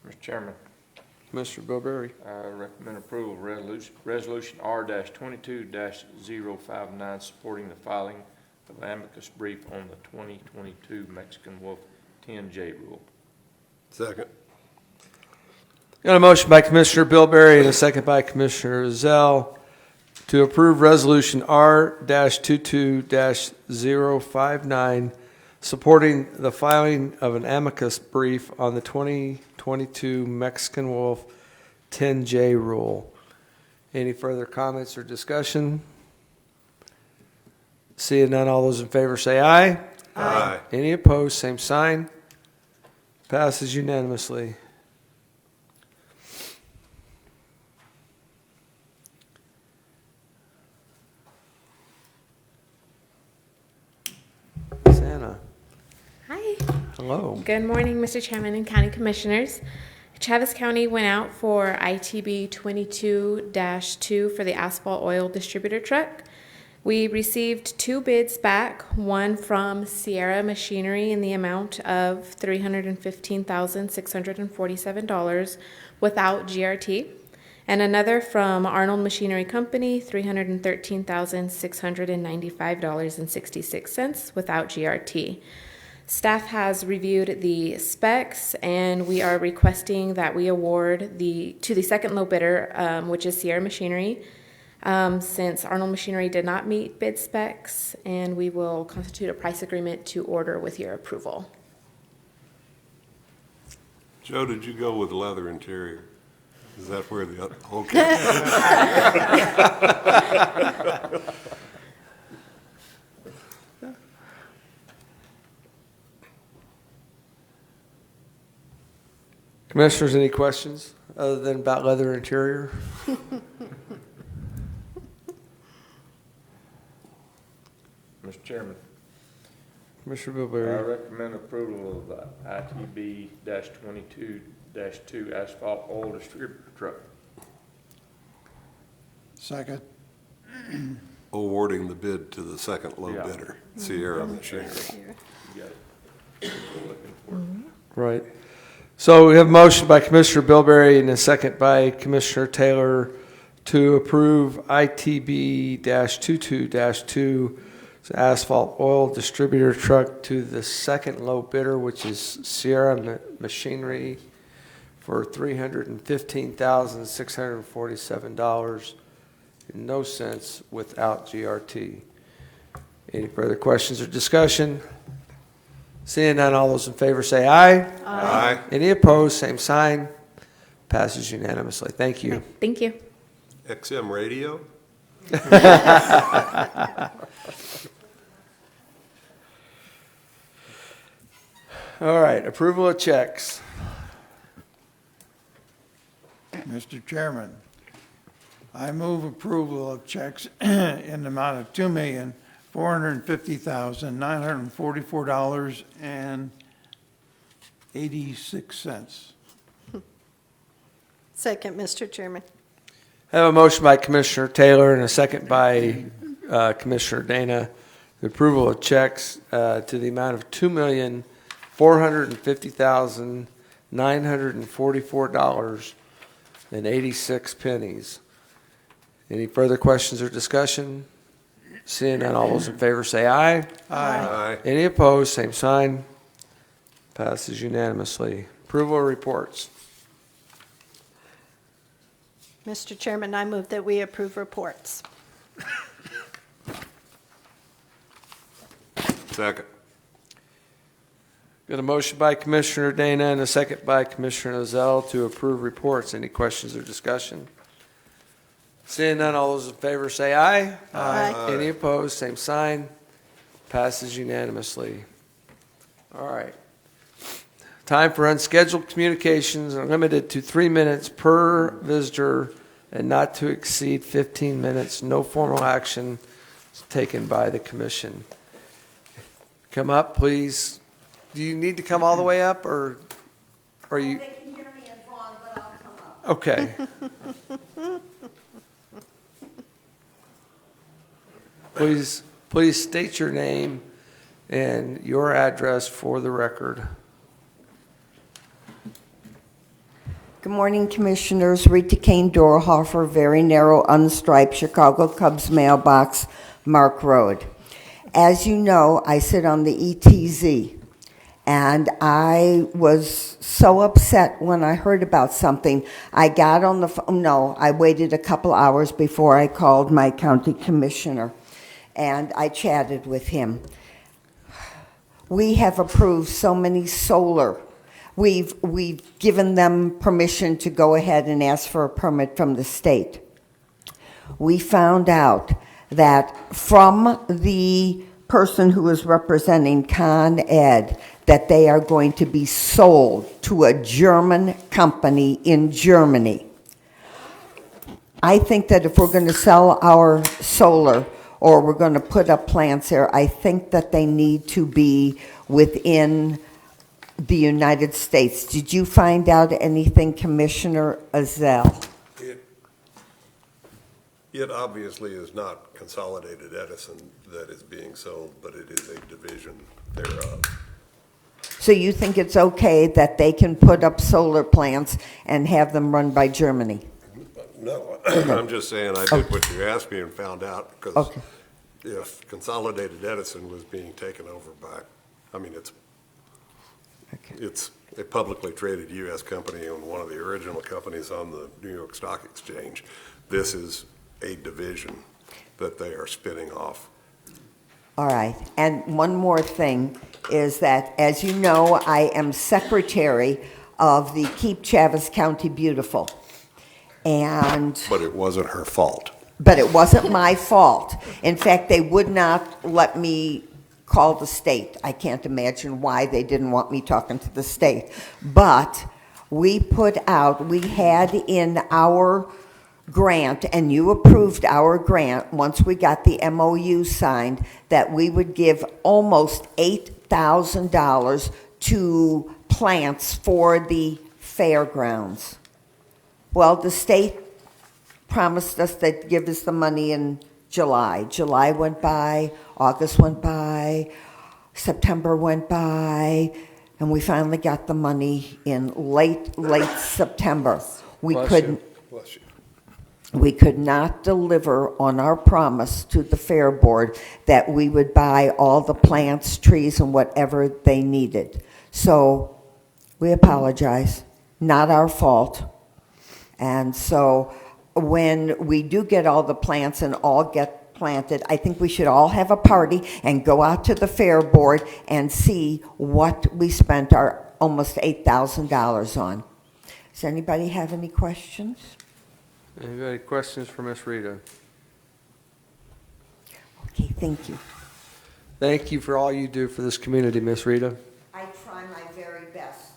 Mr. Chairman, Mr. Bilberry. I recommend approval of resolution R-22-059, supporting the filing of amicus brief on the 2022 Mexican Wolf 10J rule. Second. Got a motion by Commissioner Bilberry and a second by Commissioner Zell to approve Resolution R-22-059, supporting the filing of an amicus brief on the 2022 Mexican Wolf 10J rule. Any further comments or discussion? Seeing none, all those in favor say aye. Aye. Any opposed, same sign. Passes unanimously. Santa. Hi. Hello. Good morning, Mr. Chairman and County Commissioners. Travis County went out for ITB 22-2 for the asphalt oil distributor truck. We received 2 bids back, one from Sierra Machinery in the amount of $315,647 without GRT, and another from Arnold Machinery Company, $313,695.66 without GRT. Staff has reviewed the specs, and we are requesting that we award to the second low bidder, which is Sierra Machinery, since Arnold Machinery did not meet bid specs, and we will constitute a price agreement to order with your approval. Joe, did you go with leather interior? Is that where the, okay. Commissioners, any questions other than about leather interior? Mr. Chairman, Commissioner I Bilberry. recommend approval of the ITB-22-2 asphalt oil distributor truck. Second. Awarding the bid to the second low Yeah. bidder, Sierra Machinery. You got it. Looking for it. Right. So we have a motion by Commissioner Bilberry and a second by Commissioner Taylor to approve ITB-22-2 asphalt oil distributor truck to the second low bidder, which is Sierra Machinery, for $315,647.no without GRT. Any further questions or discussion? Seeing none, all those in favor say aye. Aye. Any opposed, same sign. Passes unanimously. Thank you. Thank you. XM radio? All right, approval of checks. Mr. Chairman, I move approval of checks in the amount of $2,450,944.86. Second, Mr. Chairman. I have a motion by Commissioner Taylor and a second by Commissioner Dana. The approval of checks to the amount of $2,450,944.86. Any further questions or discussion? Seeing none, all those in favor say aye. Aye. Any opposed, same sign. Passes unanimously. Approval of reports. Mr. Chairman, I move that we approve reports. Second. Got a motion by Commissioner Dana and a second by Commissioner Ozell to approve reports. Any questions or discussion? Seeing none, all those in favor say aye. Aye. Any opposed, same sign. Passes unanimously. All right. Time for unscheduled communications are limited to 3 minutes per visitor and not to exceed 15 minutes. No formal action is taken by the commission. Come up, please. Do you need to come all the way up, or are you? They can hear me as long, but I'll come up. Okay. Please state your name and your address for the record. Good morning, Commissioners. Rita Kane Dorhofer, very narrow, unstriped, Chicago Cubs mailbox, Mark Road. As you know, I sit on the ETZ, and I was so upset when I heard about something. I got on the phone. No, I waited a couple hours before I called my county commissioner, and I chatted with him. We have approved so many solar. We've given them permission to go ahead and ask for a permit from the state. We found out that from the person who is representing Con Ed that they are going to be sold to a German company in Germany. I think that if we're going to sell our solar or we're going to put up plants there, I think that they need to be within the United States. Did you find out anything, Commissioner Ozell? It obviously is not Consolidated Edison that is being sold, but it is a division thereof. So you think it's okay that they can put up solar plants and have them run by Germany? No, I'm just saying I did what you asked me and found out, because Okay. if Consolidated Edison was being taken over by, I mean, it's a publicly traded U.S. company and one of the original companies on the New York Stock Exchange. This is a division that they are spinning off. All right. And one more thing is that, as you know, I am secretary of the Keep Chaves County Beautiful. But it wasn't her fault. But it wasn't my fault. In fact, they would not let me call the state. I can't imagine why they didn't want me talking to the state. But we had in our grant, and you approved our grant once we got the MOU signed, that we would give almost $8,000 to plants for the fairgrounds. Well, the state promised us they'd give us the money in July. July went by, August went by, September went by, and we finally got the money in late September. We couldn't. Bless you. We could not deliver on our promise to the Fair Board that we would buy all the plants, trees, and whatever they needed. So we apologize. Not our fault. And so when we do get all the plants and all get planted, I think we should all have a party and go out to the Fair Board and see what we spent our almost $8,000 on. Does anybody have any questions? Anybody questions for Miss Rita? Okay, thank you. Thank you for all you do for this community, Miss Rita. I try my very best.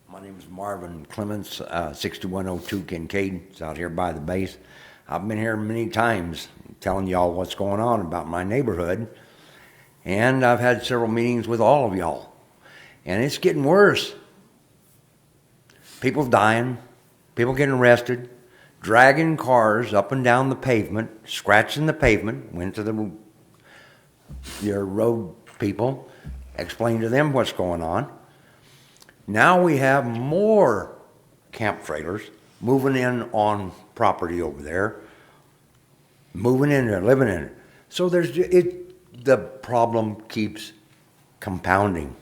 My name is Marvin Clements, 6102 Kincaid. It's out here by the base. I've been here many times telling y'all what's going on about my neighborhood, and I've had several meetings with all of y'all, and it's getting worse. People dying, people getting arrested, dragging cars up and down the pavement, scratching the pavement. Went to your road people, explained to them what's going on. Now we have more camp trailers moving in on property over there, moving in there, living in it. So the problem keeps compounding.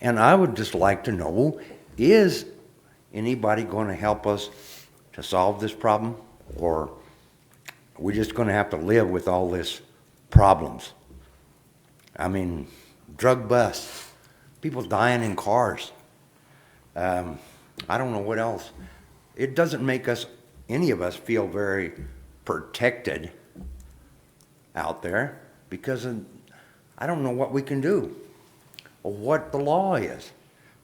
And I would just like to know, is anybody going to help us to solve this problem? Or are we just going to have to live with all this problems? I mean, drug busts, people dying in cars. I don't know what else. It doesn't make us, any of us, feel very protected out there because I don't know what we can do or what the law is.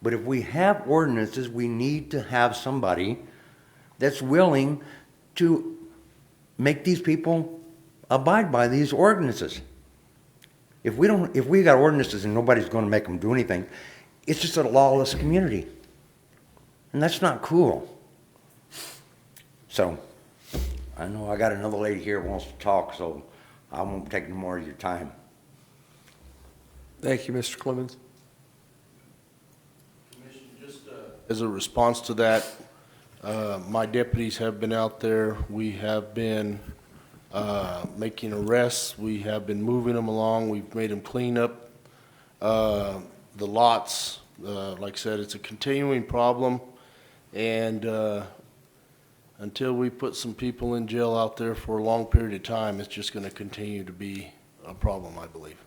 But if we have ordinances, we need to have somebody that's willing to make these people abide by these ordinances. If we got ordinances and nobody's going to make them do anything, it's just a lawless community. And that's not cool. So, I know I got another lady here who wants to talk, so I won't take any more of your time. Thank you, Mr. Clemens. Commission, just as a response to that, my deputies have been out there. We have been making arrests. We have been moving them along. We've made them clean up the lots. Like I said, it's a continuing problem, and until we put some people in jail out there for a long period of time, it's just going to continue to be a problem, I believe.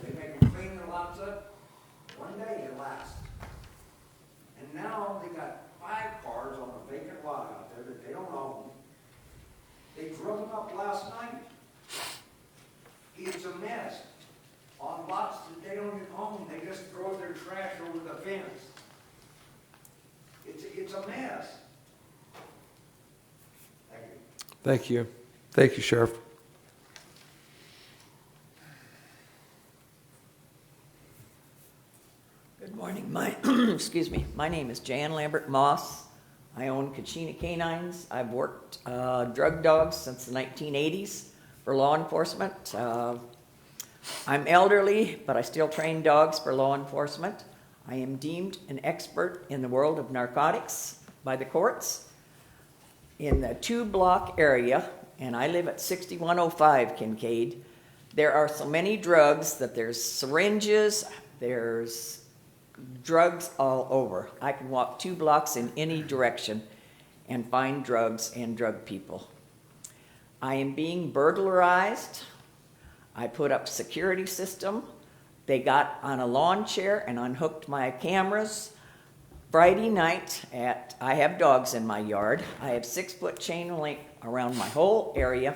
They make them clean their lots up, one day it lasts. And now they got 5 cars on a vacant lot out there that they don't own. They drove them up last night. It's a mess. On lots that they don't even own, they just throw their trash over the fence. It's a mess. Thank you. Thank you. Thank you, Sheriff. Good morning. Excuse me. My name is Jan Lambert Moss. I own Kachina Canines. I've worked drug dogs since the 1980s for law enforcement. I'm elderly, but I still train dogs for law enforcement. I am deemed an expert in the world of narcotics by the courts. In the 2-block area, and I live at 6105 Kincaid, there are so many drugs that there's syringes, there's drugs all over. I can walk 2 blocks in any direction and find drugs and drug people. I am being burglarized. I put up security system. They got on a lawn chair and unhooked my cameras. Friday night I have dogs in my yard. I have 6-foot chain link around my whole area.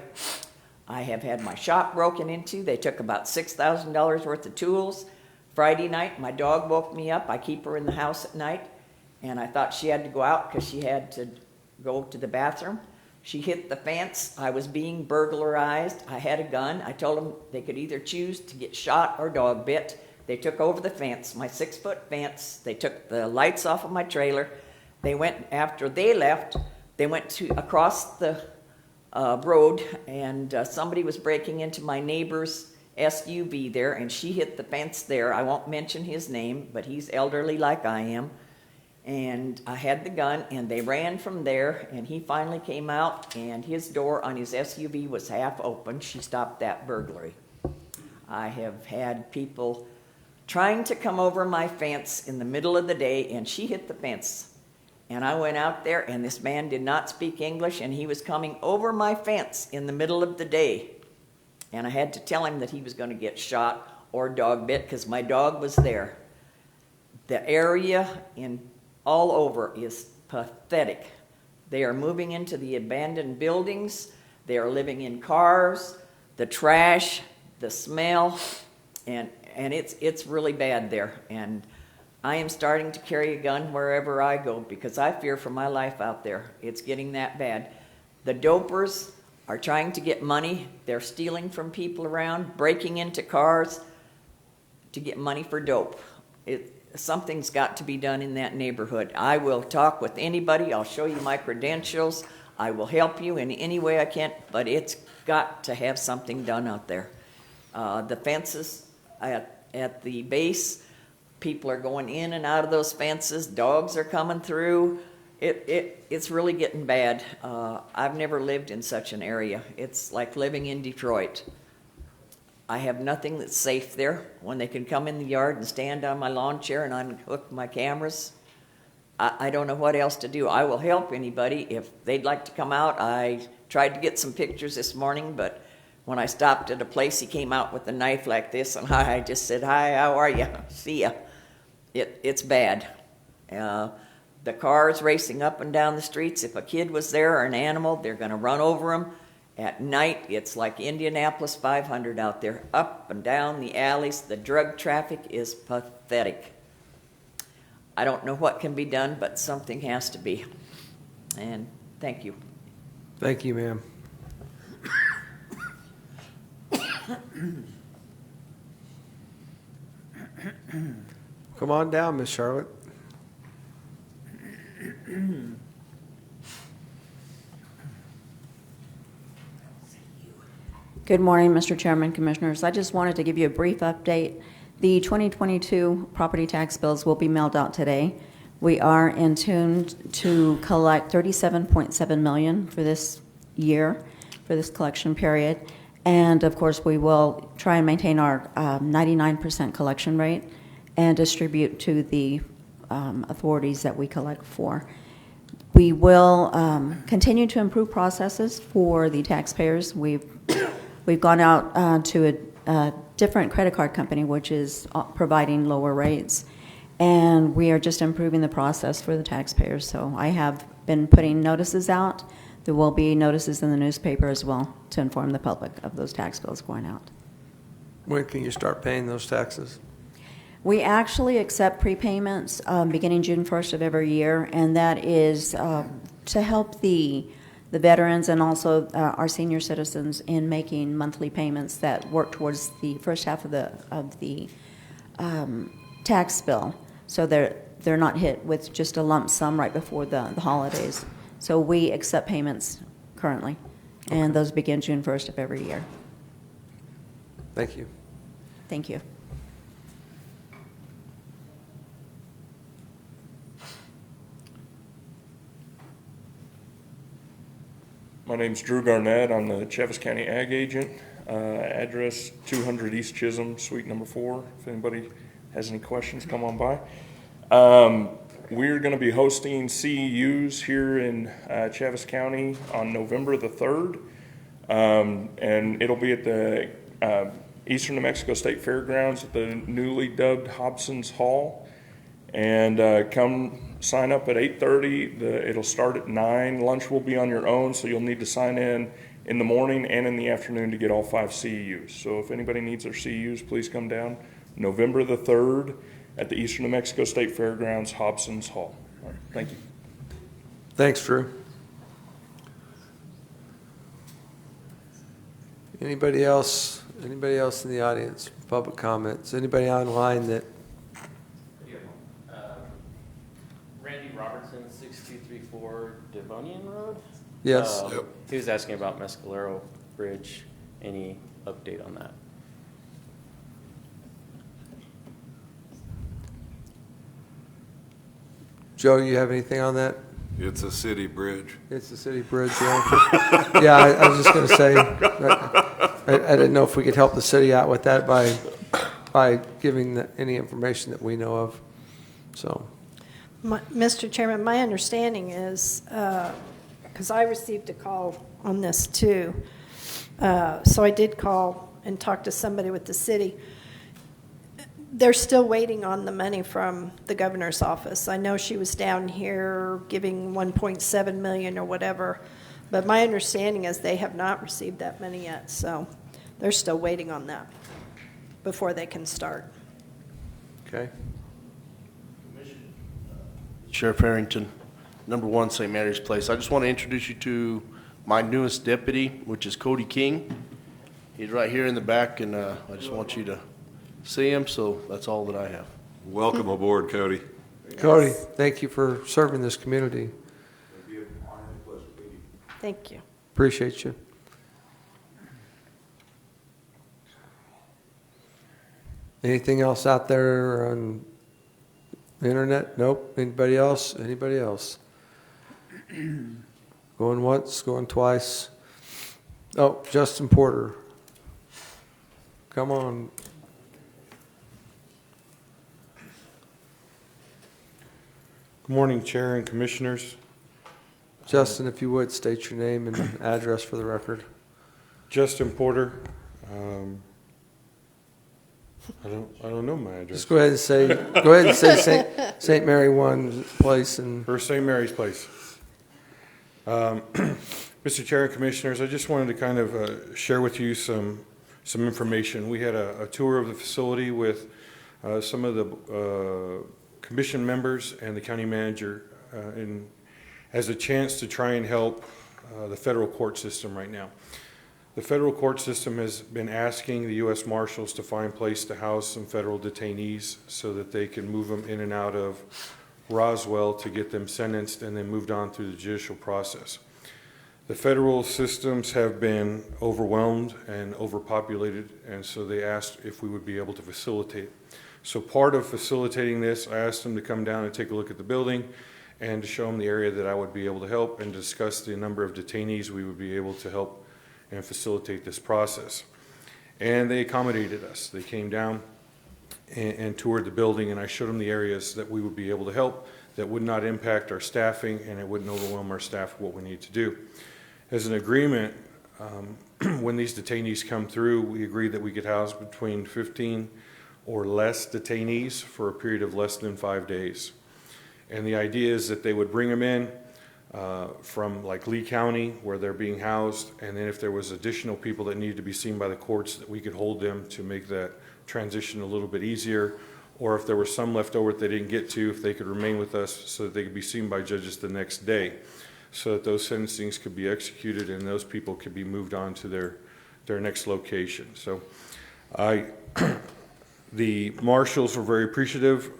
I have had my shop broken into. They took about $6,000 worth of tools. Friday night, my dog woke me up. I keep her in the house at night, and I thought she had to go out because she had to go to the bathroom. She hit the fence. I was being burglarized. I had a gun. I told them they could either choose to get shot or dog bit. They took over the fence, my 6-foot fence. They took the lights off of my trailer. They went, after they left, they went to across the road, and somebody was breaking into my neighbor's SUV there, and she hit the fence there. I won't mention his name, but he's elderly like I am. And I had the gun, and they ran from there, and he finally came out, and his door on his SUV was half open. She stopped that burglary. I have had people trying to come over my fence in the middle of the day, and she hit the fence. And I went out there, and this man did not speak English, and he was coming over my fence in the middle of the day. And I had to tell him that he was going to get shot or dog bit because my dog was there. The area all over is pathetic. They are moving into the abandoned buildings. They are living in cars, the trash, the smell, and it's really bad there. And I am starting to carry a gun wherever I go because I fear for my life out there. It's getting that bad. The dopers are trying to get money. They're stealing from people around, breaking into cars to get money for dope. Something's got to be done in that neighborhood. I will talk with anybody. I'll show you my credentials. I will help you in any way I can, but it's got to have something done out there. The fences at the base, people are going in and out of those fences. Dogs are coming through. It's really getting bad. I've never lived in such an area. It's like living in Detroit. I have nothing that's safe there. When they can come in the yard and stand on my lawn chair and unhook my cameras, I don't know what else to do. I will help anybody if they'd like to come out. I tried to get some pictures this morning, but when I stopped at a place, he came out with a knife like this, and I just said, "Hi, how are you? See ya." It's bad. The cars racing up and down the streets. If a kid was there or an animal, they're going to run over them. At night, it's like Indianapolis 500 out there, up and down the alleys. The drug traffic is pathetic. I don't know what can be done, but something has to be. And thank you. Thank you, ma'am. Come on down, Miss Charlotte. Good morning, Mr. Chairman, Commissioners. I just wanted to give you a brief update. The 2022 property tax bills will be mailed out today. We are in tune to collect $37.7 million for this year, for this collection period. And of course, we will try and maintain our 99% collection rate and distribute to the authorities that we collect for. We will continue to improve processes for the taxpayers. We've gone out to a different credit card company, which is providing lower rates, and we are just improving the process for the taxpayers. So I have been putting notices out. There will be notices in the newspaper as well to inform the public of those tax bills going out. When can you start paying those taxes? We actually accept prepayments beginning June 1st of every year, and that is to help the veterans and also our senior citizens in making monthly payments that work towards the first half of the tax bill, so they're not hit with just a lump sum right before the holidays. So we accept payments currently, and those begin June 1st of every year. Thank you. Thank you. My name's Drew Garnett. I'm the Chaves County Ag Agent. Address 200 East Chisholm, Suite number 4. If anybody has any questions, come on by. We're going to be hosting CEUs here in Chaves County on November the 3rd. And it'll be at the Eastern New Mexico State Fairgrounds at the newly dubbed Hobson's Hall. And come sign up at 8:30. It'll start at 9. Lunch will be on your own, so you'll need to sign in the morning and in the afternoon to get all 5 CEUs. So if anybody needs their CEUs, please come down November the 3rd at the Eastern New Mexico State Fairgrounds, Hobson's Hall. All right, thank you. Thanks, Drew. Anybody else in the audience? Public comments? Anybody online that? Randy Robertson, 6234 Devonian Road? Yes. Yep. He was asking about Mescalero Bridge. Any update on that? Joe, you have anything on that? It's a city bridge. It's a city bridge, yeah. Yeah, I was just going to say, I didn't know if we could help the city out with that by giving any information that we know of, so. Mr. Chairman, my understanding is, because I received a call on this too, so I did call and talk to somebody with the city. They're still waiting on the money from the governor's office. I know she was down here giving 1.7 million or whatever, but my understanding is they have not received that money yet, so they're still waiting on that before they can start. Okay. Sheriff Harrington, number 1 St. Mary's Place. I just want to introduce you to my newest deputy, which is Cody King. He's right here in the back, and I just want you to see him, so that's all that I have. Welcome aboard, Cody. Cody, thank you for serving this community. Thank you. Appreciate you. Anything else out there on the internet? Nope. Anybody else? Anybody else? Going once, going twice. Oh, Justin Porter. Come on. Good morning, Chair and Commissioners. Justin, if you would, state your name and address for the record. Justin Porter. I don't know my address. Just go ahead and say St. Mary One Place and. Or St. Mary's Place. Mr. Chair and Commissioners, I just wanted to kind of share with you some information. We had a tour of the facility with some of the commission members and the county manager as a chance to try and help the federal court system right now. The federal court system has been asking the U.S. Marshals to find place to house some federal detainees so that they can move them in and out of Roswell to get them sentenced and then moved on through the judicial process. The federal systems have been overwhelmed and overpopulated, and so they asked if we would be able to facilitate. So part of facilitating this, I asked them to come down and take a look at the building and to show them the area that I would be able to help and discuss the number of detainees we would be able to help and facilitate this process. And they accommodated us. They came down and toured the building, and I showed them the areas that we would be able to help that would not impact our staffing and it wouldn't overwhelm our staff with what we need to do. As an agreement, when these detainees come through, we agreed that we could house between 15 or less detainees for a period of less than 5 days. And the idea is that they would bring them in from like Lee County where they're being housed, and then if there was additional people that needed to be seen by the courts, that we could hold them to make that transition a little bit easier, or if there were some left over that they didn't get to, if they could remain with us so that they could be seen by judges the next day, so that those sentencings could be executed and those people could be moved on to their next location. So the marshals were very appreciative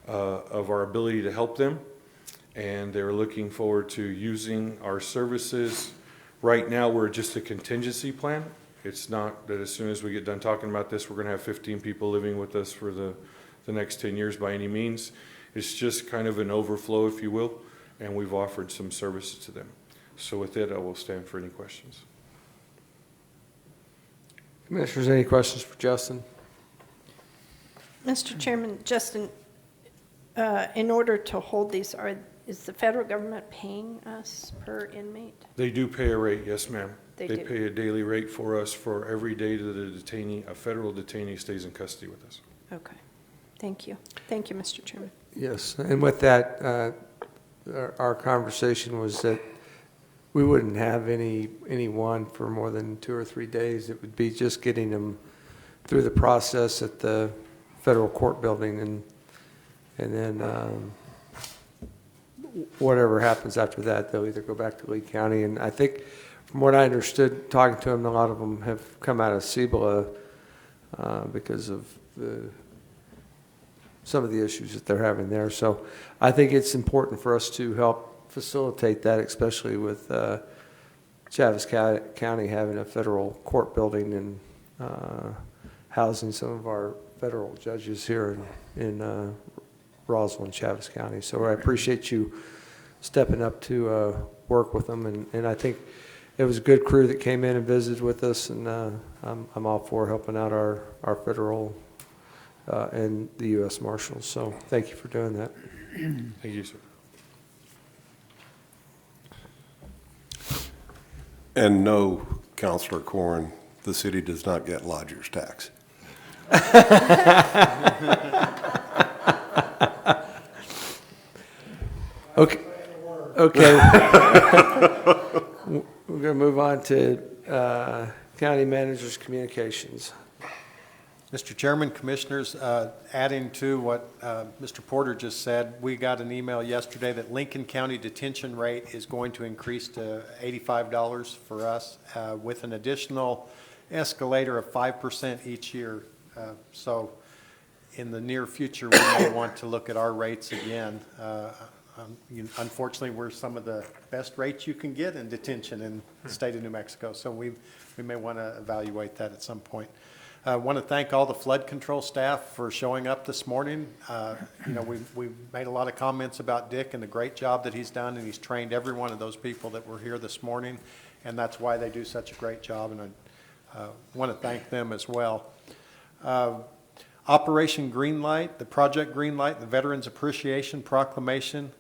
of our ability to help them, and they're looking forward to using our services. Right now, we're just a contingency plan. It's not that as soon as we get done talking about this, we're going to have 15 people living with us for the next 10 years by any means. It's just kind of an overflow, if you will, and we've offered some services to them. So with that, I will stand for any questions. Commissioners, any questions for Justin? Mr. Chairman, Justin, in order to hold these, is the federal government paying us per inmate? They do pay a rate, yes, ma'am. They They do. pay a daily rate for us for every day that a federal detainee stays in custody with us. Okay. Thank you. Thank you, Mr. Chairman. Yes, and with that, our conversation was that we wouldn't have anyone for more than 2 or 3 days. It would be just getting them through the process at the federal court building, and then whatever happens after that, they'll either go back to Lee County. And I think, from what I understood, talking to them, a lot of them have come out of Cibola because of some of the issues that they're having there. So I think it's important for us to help facilitate that, especially with Chaves County having a federal court building and housing some of our federal judges here in Roswell and Chaves County. So I appreciate you stepping up to work with them, and I think it was a good crew that came in and visited with us, and I'm all for helping out our federal and the U.S. Marshals. So thank you for doing that. Thank you, sir. And no, Counselor Corn, the city does not get lodger's tax. Okay. Okay. We're going to move on to County Manager's Communications. Mr. Chairman, Commissioners, adding to what Mr. Porter just said, we got an email yesterday that Lincoln County detention rate is going to increase to $85 for us with an additional escalator of 5% each year. So in the near future, we may want to look at our rates again. Unfortunately, we're some of the best rates you can get in detention in the state of New Mexico, so we may want to evaluate that at some point. I want to thank all the flood control staff for showing up this morning. We made a lot of comments about Dick and the great job that he's done, and he's trained every one of those people that were here this morning, and that's why they do such a great job, and I want to thank them as well. Operation Greenlight, the Project Greenlight, the Veterans Appreciation Proclamation.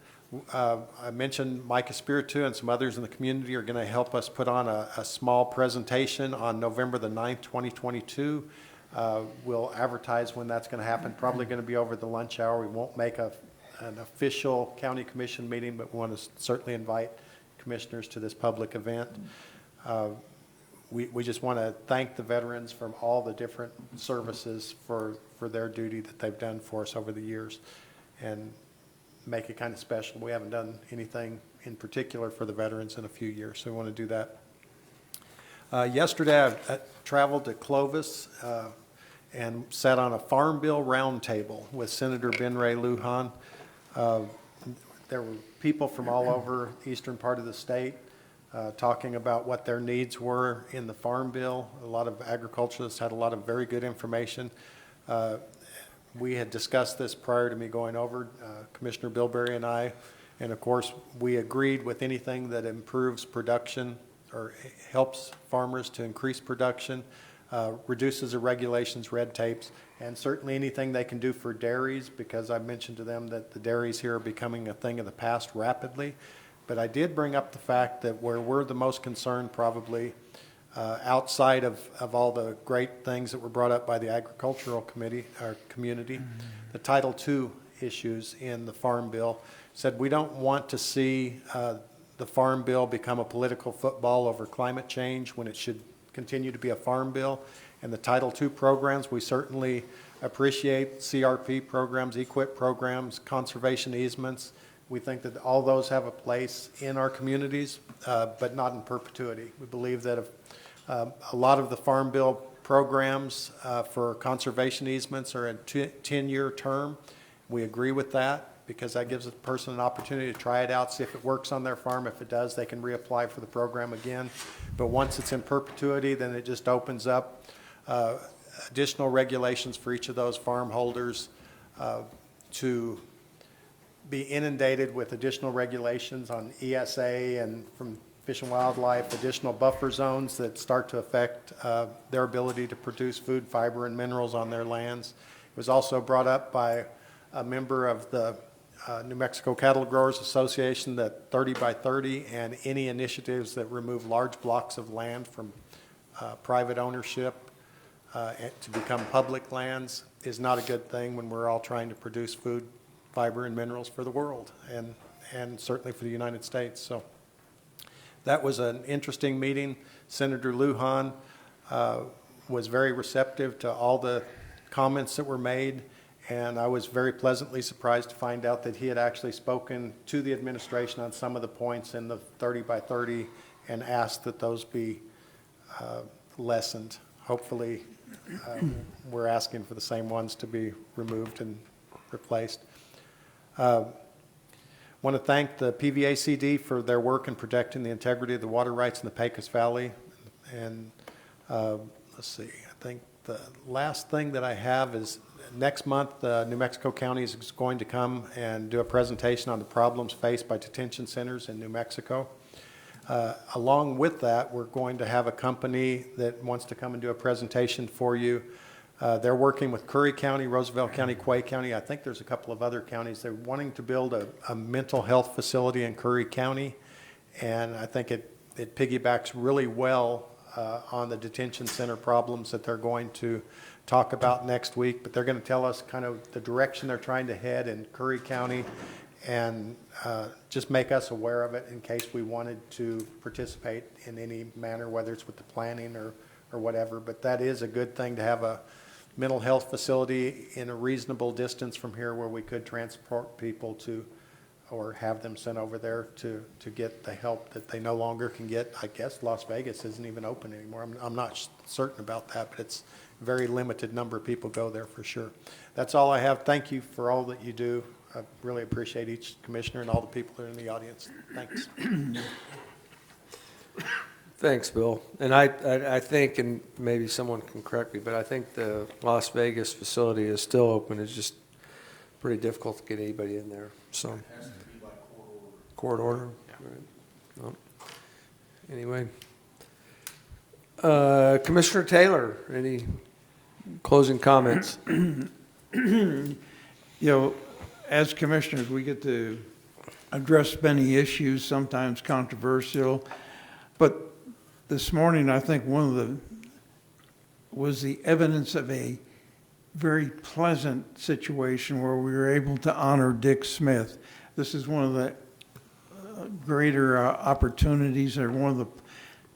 I mentioned Mike Espiritu and some others in the community are going to help us put on a small presentation on November the 9th, 2022. We'll advertise when that's going to happen, probably going to be over the lunch hour. We won't make an official county commission meeting, but we want to certainly invite commissioners to this public event. We just want to thank the veterans from all the different services for their duty that they've done for us over the years, and make it kind of special. We haven't done anything in particular for the veterans in a few years, so we want to do that. Yesterday, I traveled to Clovis and sat on a Farm Bill roundtable with Senator Ben Ray Lujan. There were people from all over the eastern part of the state talking about what their needs were in the Farm Bill. A lot of agriculturalists had a lot of very good information. We had discussed this prior to me going over, Commissioner Bilberry and I, and of course we agreed with anything that improves production or helps farmers to increase production, reduces the regulations, red tapes, and certainly anything they can do for dairies, because I mentioned to them that the dairies here are becoming a thing of the past rapidly. But I did bring up the fact that where we're the most concerned probably outside of all the great things that were brought up by the agricultural committee, our community, the Title II issues in the Farm Bill, said we don't want to see the Farm Bill become a political football over climate change when it should continue to be a Farm Bill. And the Title II programs, we certainly appreciate CRP programs, EQIP programs, conservation easements. We think that all those have a place in our communities, but not in perpetuity. We believe that if a lot of the Farm Bill programs for conservation easements are a 10-year term. We agree with that because that gives a person an opportunity to try it out, see if it works on their farm. If it does, they can reapply for the program again. But once it's in perpetuity, then it just opens up additional regulations for each of those farm holders to be inundated with additional regulations on ESA and from Fish and Wildlife, additional buffer zones that start to affect their ability to produce food, fiber, and minerals on their lands. It was also brought up by a member of the New Mexico Cattle Growers Association that 30 by 30 and any initiatives that remove large blocks of land from private ownership to become public lands is not a good thing when we're all trying to produce food, fiber, and minerals for the world, and certainly for the United States. So that was an interesting meeting. Senator Lujan was very receptive to all the comments that were made, and I was very pleasantly surprised to find out that he had actually spoken to the administration on some of the points in the 30 by 30 and asked that those be lessened. Hopefully, we're asking for the same ones to be removed and replaced. Want to thank the PVACD for their work in protecting the integrity of the water rights in the Pecos Valley. And let's see, I think the last thing that I have is next month, New Mexico County is going to come and do a presentation on the problems faced by detention centers in New Mexico. Along with that, we're going to have a company that wants to come and do a presentation for you. They're working with Curry County, Roosevelt County, Quay County. I think there's a couple of other counties. They're wanting to build a mental health facility in Curry County, and I think it piggybacks really well on the detention center problems that they're going to talk about next week. But they're going to tell us kind of the direction they're trying to head in Curry County and just make us aware of it in case we wanted to participate in any manner, whether it's with the planning or whatever. But that is a good thing to have a mental health facility in a reasonable distance from here where we could transport people to or have them sent over there to get the help that they no longer can get. I guess Las Vegas isn't even open anymore. I'm not certain about that, but it's a very limited number of people go there for sure. That's all I have. Thank you for all that you do. I really appreciate each commissioner and all the people that are in the audience. Thanks. Thanks, Bill. And I think, and maybe someone can correct me, but I think the Las Vegas facility is still open. It's just pretty difficult to get anybody in there, so. It has to be by Court order? Right. Well, anyway. Commissioner Taylor, any closing comments? You know, as commissioners, we get to address many issues, sometimes controversial, but this morning, I think was the evidence of a very pleasant situation where we were able to honor Dick Smith. This is one of the greater opportunities, or one of the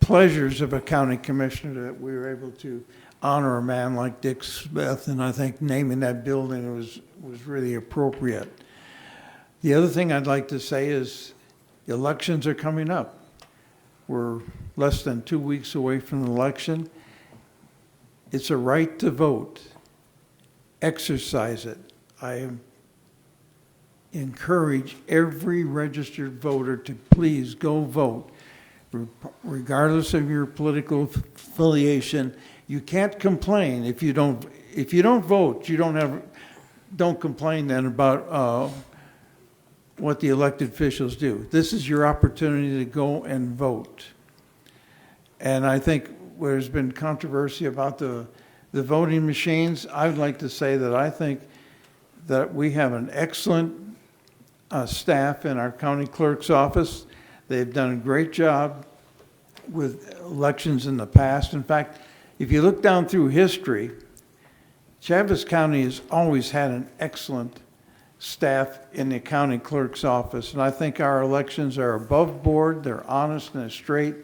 pleasures of a county commissioner, that we were able to honor a man like Dick Smith, and I think naming that building was really appropriate. The other thing I'd like to say is the elections are coming up. We're less than 2 weeks away from the election. It's a right to vote. Exercise it. I encourage every registered voter to please go vote. Regardless of your political affiliation, you can't complain if you don't vote. Don't complain then about what the elected officials do. This is your opportunity to go and vote. And I think there's been controversy about the voting machines. I would like to say that I think that we have an excellent staff in our county clerk's office. They've done a great job with elections in the past. In fact, if you look down through history, Chaves County has always had an excellent staff in the county clerk's office, and I think our elections are above board, they're honest and straight,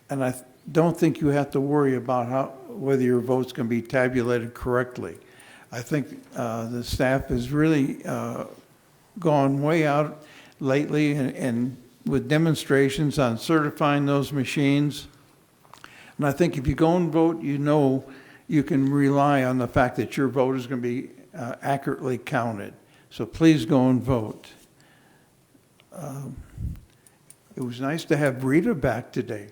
and I don't think you have to worry about whether your vote's going to be tabulated correctly. I think the staff has really gone way out lately and with demonstrations on certifying those machines. And I think if you go and vote, you know you can rely on the fact that your vote is going to be accurately counted. So please go and vote. It was nice to have Rita back today.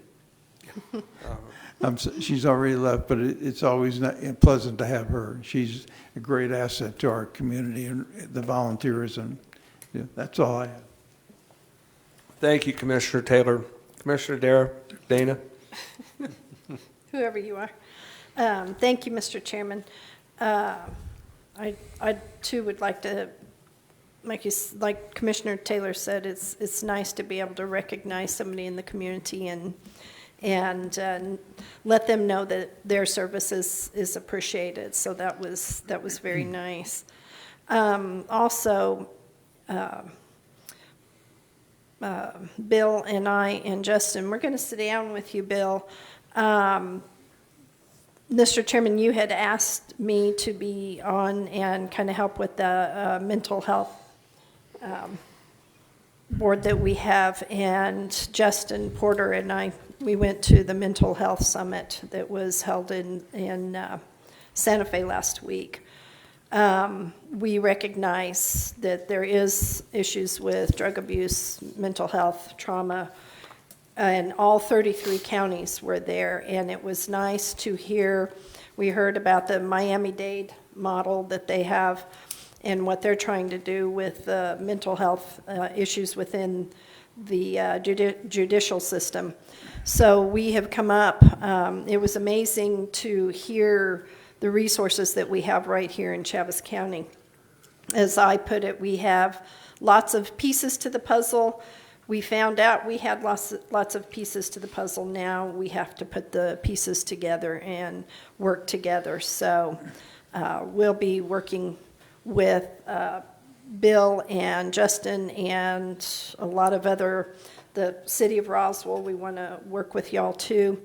She's already left, but it's always pleasant to have her. She's a great asset to our community and the volunteerism. Yeah, that's all I have. Thank you, Commissioner Taylor. Commissioner Dana? Whoever you are. Thank you, Mr. Chairman. I too would like to, like Commissioner Taylor said, it's nice to be able to recognize somebody in the community and let them know that their service is appreciated. So that was very nice. Also, Bill and I and Justin, we're going to sit down with you, Bill. Mr. Chairman, you had asked me to be on and kind of help with the mental health board that we have, and Justin Porter and I, we went to the mental health summit that was held in Santa Fe last week. We recognize that there is issues with drug abuse, mental health, trauma, and all 33 counties were there, and it was nice to hear. We heard about the Miami-Dade model that they have and what they're trying to do with mental health issues within the judicial system. So we have come up, it was amazing to hear the resources that we have right here in Chaves County. As I put it, we have lots of pieces to the puzzle. We found out we had lots of pieces to the puzzle. Now we have to put the pieces together and work together. So we'll be working with Bill and Justin and a lot of the city of Roswell. We want to work with y'all too.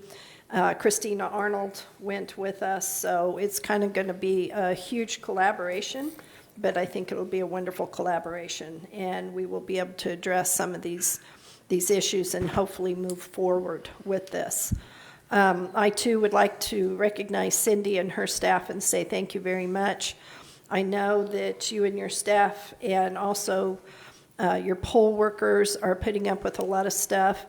Christina Arnold went with us, so it's kind of going to be a huge collaboration, but I think it'll be a wonderful collaboration, and we will be able to address some of these issues and hopefully move forward with this. I too would like to recognize Cindy and her staff and say thank you very much. I know that you and your staff and also your poll workers are putting up with a lot of stuff.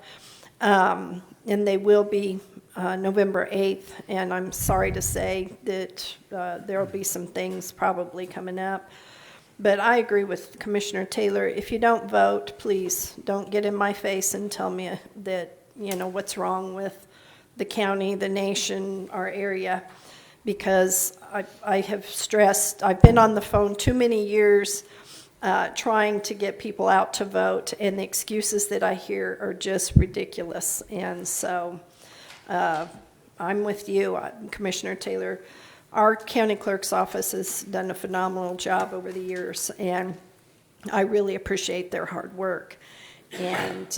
and they will be November 8th, and I'm sorry to say that there will be some things probably coming up. But I agree with Commissioner Taylor. If you don't vote, please don't get in my face and tell me that, you know, what's wrong with the county, the nation, our area, because I have stressed, I've been on the phone too many years trying to get people out to vote, and the excuses that I hear are just ridiculous. And so I'm with you, Commissioner Taylor. Our county clerk's office has done a phenomenal job over the years, and I really appreciate their hard work. And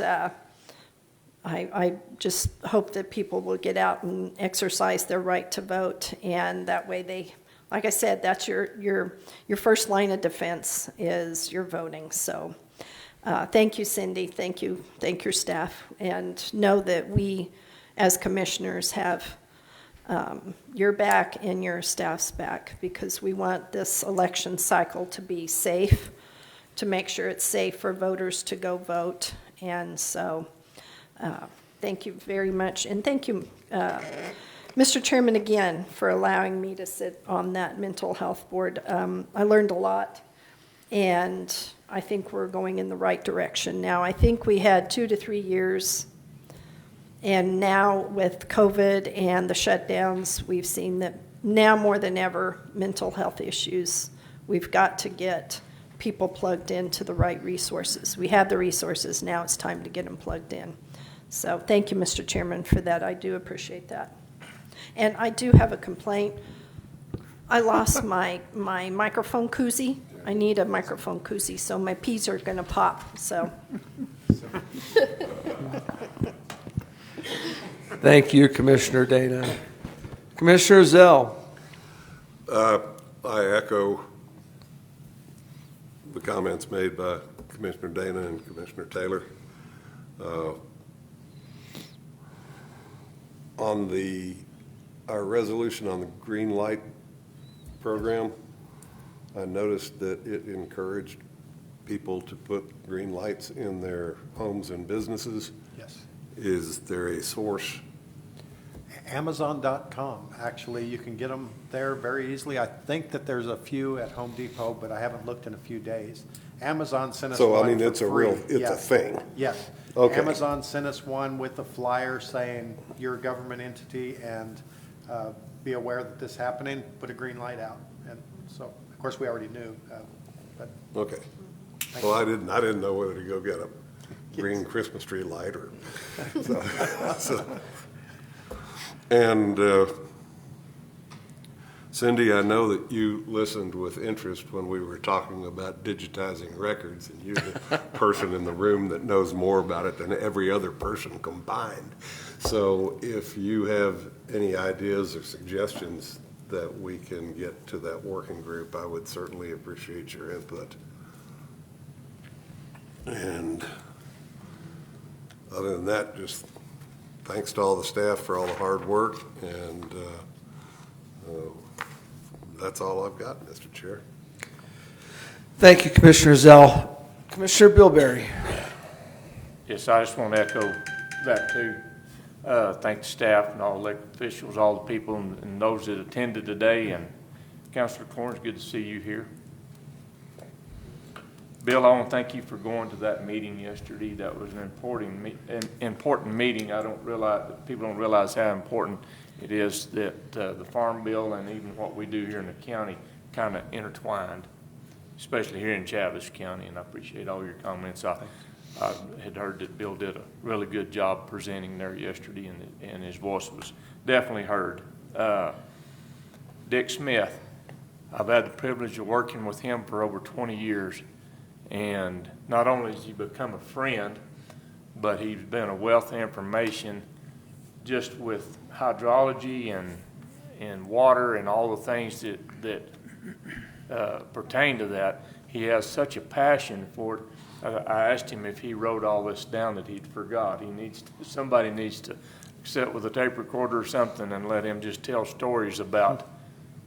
I just hope that people will get out and exercise their right to vote, and that way they, like I said, that's your first line of defense is your voting. So thank you, Cindy. Thank you your staff, and know that we as commissioners have your back and your staff's back, because we want this election cycle to be safe, to make sure it's safe for voters to go vote. And so thank you very much. And thank you, Mr. Chairman, again, for allowing me to sit on that mental health board. I learned a lot, and I think we're going in the right direction now. I think we had 2 to 3 years. And now with COVID and the shutdowns, we've seen that now more than ever, mental health issues, we've got to get people plugged into the right resources. We have the resources, now it's time to get them plugged in. So thank you, Mr. Chairman, for that. I do appreciate that. And I do have a complaint. I lost my microphone koozie. I need a microphone koozie, so my peas are going to pop. So. Thank you, Commissioner Dana. Commissioner Zell. I echo the comments made by Commissioner Dana and Commissioner Taylor. On our resolution on the green light program, I noticed that it encouraged people to put green lights in their homes and businesses. Yes. Is there a source? Amazon.com, actually, you can get them there very easily. I think that there's a few at Home Depot, but I haven't looked in a few days. Amazon sent us one. So, I mean, for it's free. it's a thing. Yes. Okay. Amazon sent us one with a flyer saying you're a government entity and be aware that this is happening, put a green light out. And so, of course, we already knew, but. Okay. Well, I didn't know whether to go get a green Christmas tree light or, and Cindy, I know that you listened with interest when we were talking about digitizing records, and you're the person in the room that knows more about it than every other person combined. So if you have any ideas or suggestions that we can get to that working group, I would certainly appreciate your input. And other than that, just thanks to all the staff for all the hard work, and that's all I've got, Mr. Chair. Thank you, Commissioner Zell. Commissioner Bilberry. Yes, I just want to echo that too. Thank the staff and all elected officials, all the people and those that attended today. And Councilor Corn, it's good to see you here. Bill, I want to thank you for going to that meeting yesterday. That was an important meeting. People don't realize how important it is that the Farm Bill and even what we do here in the county kind of intertwined, especially here in Chaves County. And I appreciate all your comments. I had heard that Bill did a really good job presenting there yesterday, and his voice was definitely heard. Dick Smith, I've had the privilege of working with him for over 20 years. And not only has he become a friend, but he's been a wealth of information just with hydrology and water and all the things that pertain to that. He has such a passion for it. I asked him if he wrote all this down that he'd forgot. Somebody needs to sit with a tape recorder or something and let him just tell stories about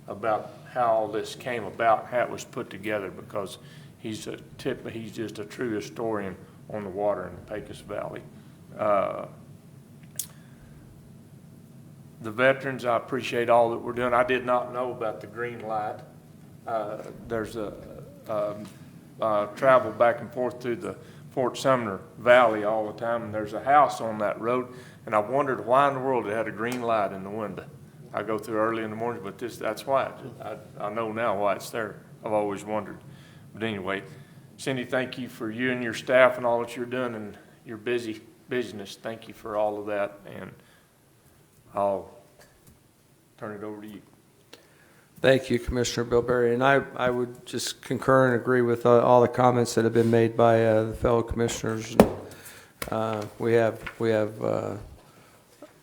how all this came about, how it was put together, because he's just a true historian on the water in the Pecos Valley. the veterans, I appreciate all that we're doing. I did not know about the green light. There's a travel back and forth through the Fort Sumner Valley all the time, and there's a house on that road, and I wondered why in the world it had a green light in the window. I go through early in the morning, but that's why. I know now why it's there. I've always wondered. But anyway, Cindy, thank you for you and your staff and all that you're doing and your business. Thank you for all of that, and I'll turn it over to you. Thank you, Commissioner Bilberry. And I would just concur and agree with all the comments that have been made by the fellow commissioners. We have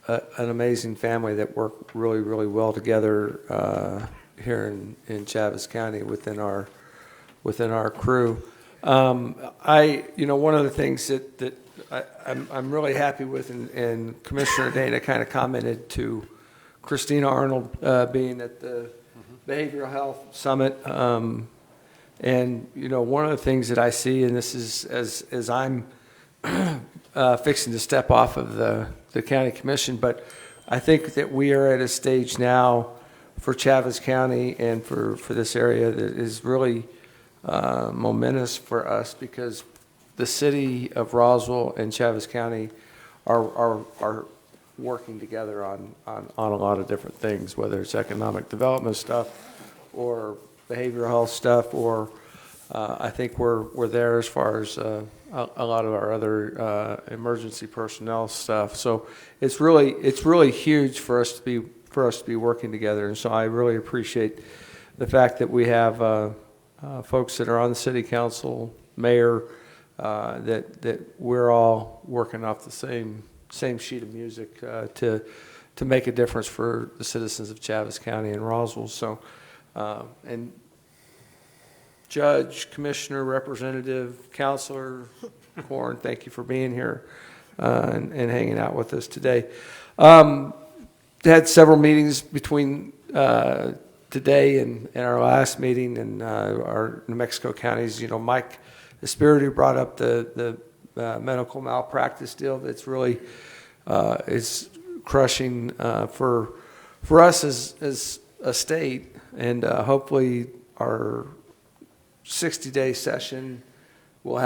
an amazing family that work really, really well together here in Chaves County within our crew. One of the things that I'm really happy with, and Commissioner Dana kind of commented to Christina Arnold being at the Behavioral Health Summit. And, one of the things that I see, and this is as I'm fixing to step off of the county commission, but I think that we are at a stage now for Chaves County and for this area that is really momentous for us, because the city of Roswell and Chaves County are working together on a lot of different things, whether it's economic development stuff or behavioral health stuff, or I think we're there as far as a lot of our other emergency personnel stuff. So it's really huge for us to be working together, and so I really appreciate the fact that we have folks that are on the city council, mayor, that we're all working off the same sheet of music to make a difference for the citizens of Chaves County and Roswell. So, and Judge, Commissioner, Representative, Counselor Corn, thank you for being here and hanging out with us today. Had several meetings between today and our last meeting in our New Mexico counties. Mike Espiritu brought up the medical malpractice deal that's really is crushing for us as a state, and hopefully our 60-day session we'll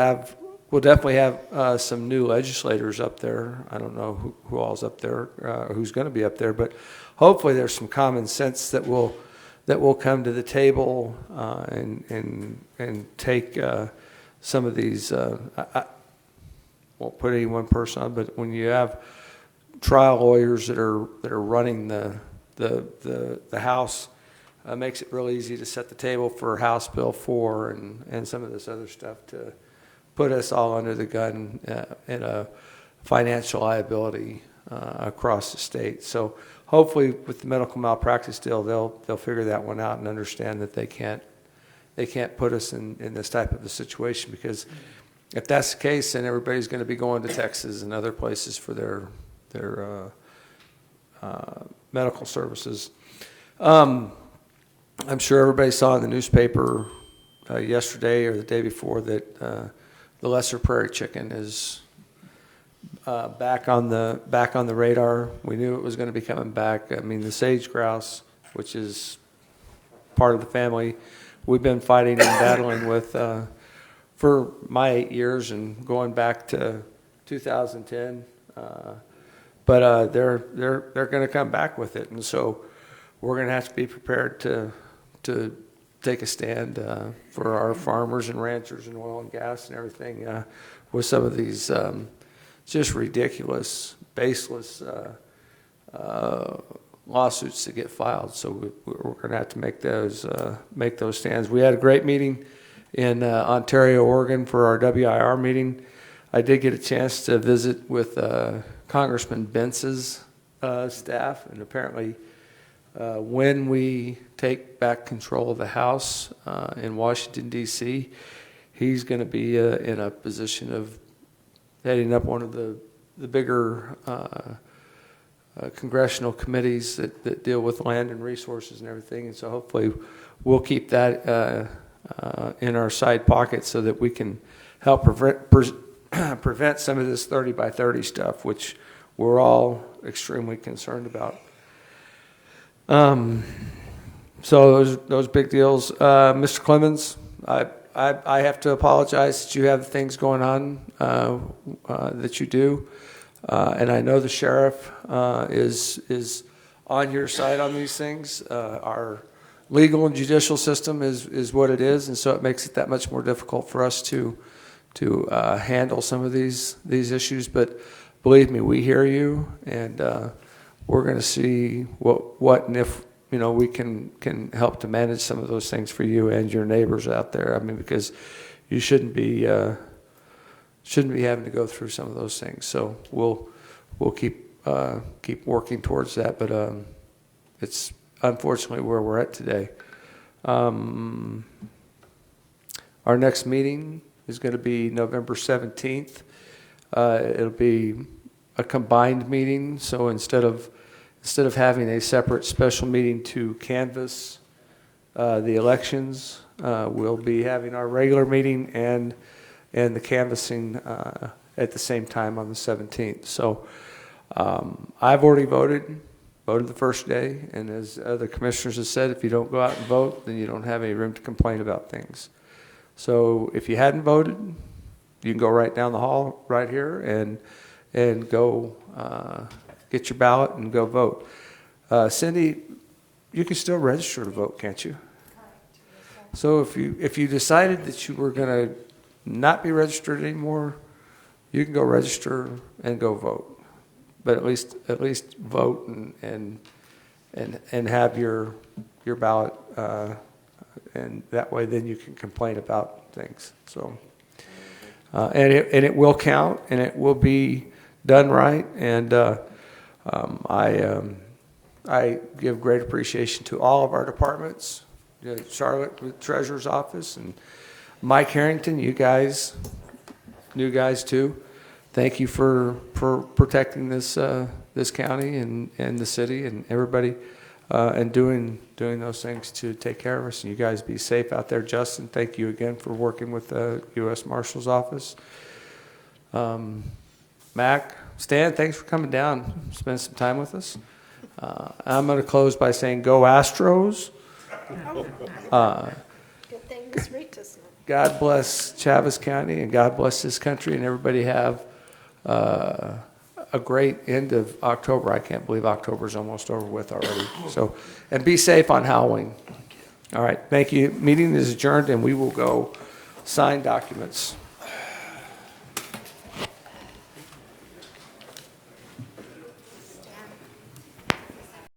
definitely have some new legislators up there. I don't know who all's up there, who's going to be up there, but hopefully there's some common sense that will come to the table and take some of these. I won't put any one person on, but when you have trial lawyers that are running the House, makes it real easy to set the table for House Bill 4 and some of this other stuff to put us all under the gun in a financial liability across the state. So hopefully with the medical malpractice deal, they'll figure that one out and understand that they can't put us in this type of a situation, because if that's the case, then everybody's going to be going to Texas and other places for their medical services. I'm sure everybody saw in the newspaper yesterday or the day before that the lesser prairie chicken is back on the radar. We knew it was going to be coming back. I mean, the sage grouse, which is part of the family, we've been fighting and battling with for my 8 years and going back to 2010. But they're going to come back with it, and so we're going to have to be prepared to take a stand for our farmers and ranchers and oil and gas and everything with some of these just ridiculous, baseless lawsuits that get filed. So we're going to have to make those stands. We had a great meeting in Ontario, Oregon for our WIR meeting. I did get a chance to visit with Congressman Bence's staff, and apparently when we take back control of the House in Washington, D.C., he's going to be in a position of heading up one of the bigger congressional committees that deal with land and resources and everything. And so hopefully we'll keep that in our side pocket so that we can help prevent some of this 30 by 30 stuff, which we're all extremely concerned about. So those big deals. Mr. Clemens, I have to apologize that you have things going on that you do. And I know the sheriff is on your side on these things. Our legal and judicial system is what it is, and so it makes it that much more difficult for us to handle some of these issues. But believe me, we hear you, and we're going to see what and if we can help to manage some of those things for you and your neighbors out there. I mean, because you shouldn't be having to go through some of those things. So we'll keep working towards that. But it's unfortunately where we're at today. Our next meeting is going to be November 17th. It'll be a combined meeting. So instead of having a separate special meeting to canvass the elections, we'll be having our regular meeting and the canvassing at the same time on the 17th. So I've already voted the first day, and as other commissioners have said, if you don't go out and vote, then you don't have any room to complain about things. So if you hadn't voted, you can go right down the hall right here and go get your ballot and go vote. Cindy, you can still register to vote, can't you? So if you decided that you were going to not be registered anymore, you can go register and go vote. But at least vote and have your ballot, and that way then you can complain about things. So and it will count, and it will be done right. And I give great appreciation to all of our departments, Charlotte with Treasurer's Office, and Mike Harrington, you guys, new guys too. Thank you for protecting this county and the city and everybody, and doing those things to take care of us. And you guys be safe out there. Justin, thank you again for working with the U.S. Marshal's Office. Mac, Stan, thanks for coming down, spend some time with us. I'm going to close by saying, go Astros. Good thing Ms. Rita's not. God bless Chaves County, and God bless this country, and everybody have a great end of October. I can't believe October's almost over with already. So, and be safe on Halloween. All right, thank you. Meeting is adjourned, and we will go sign documents.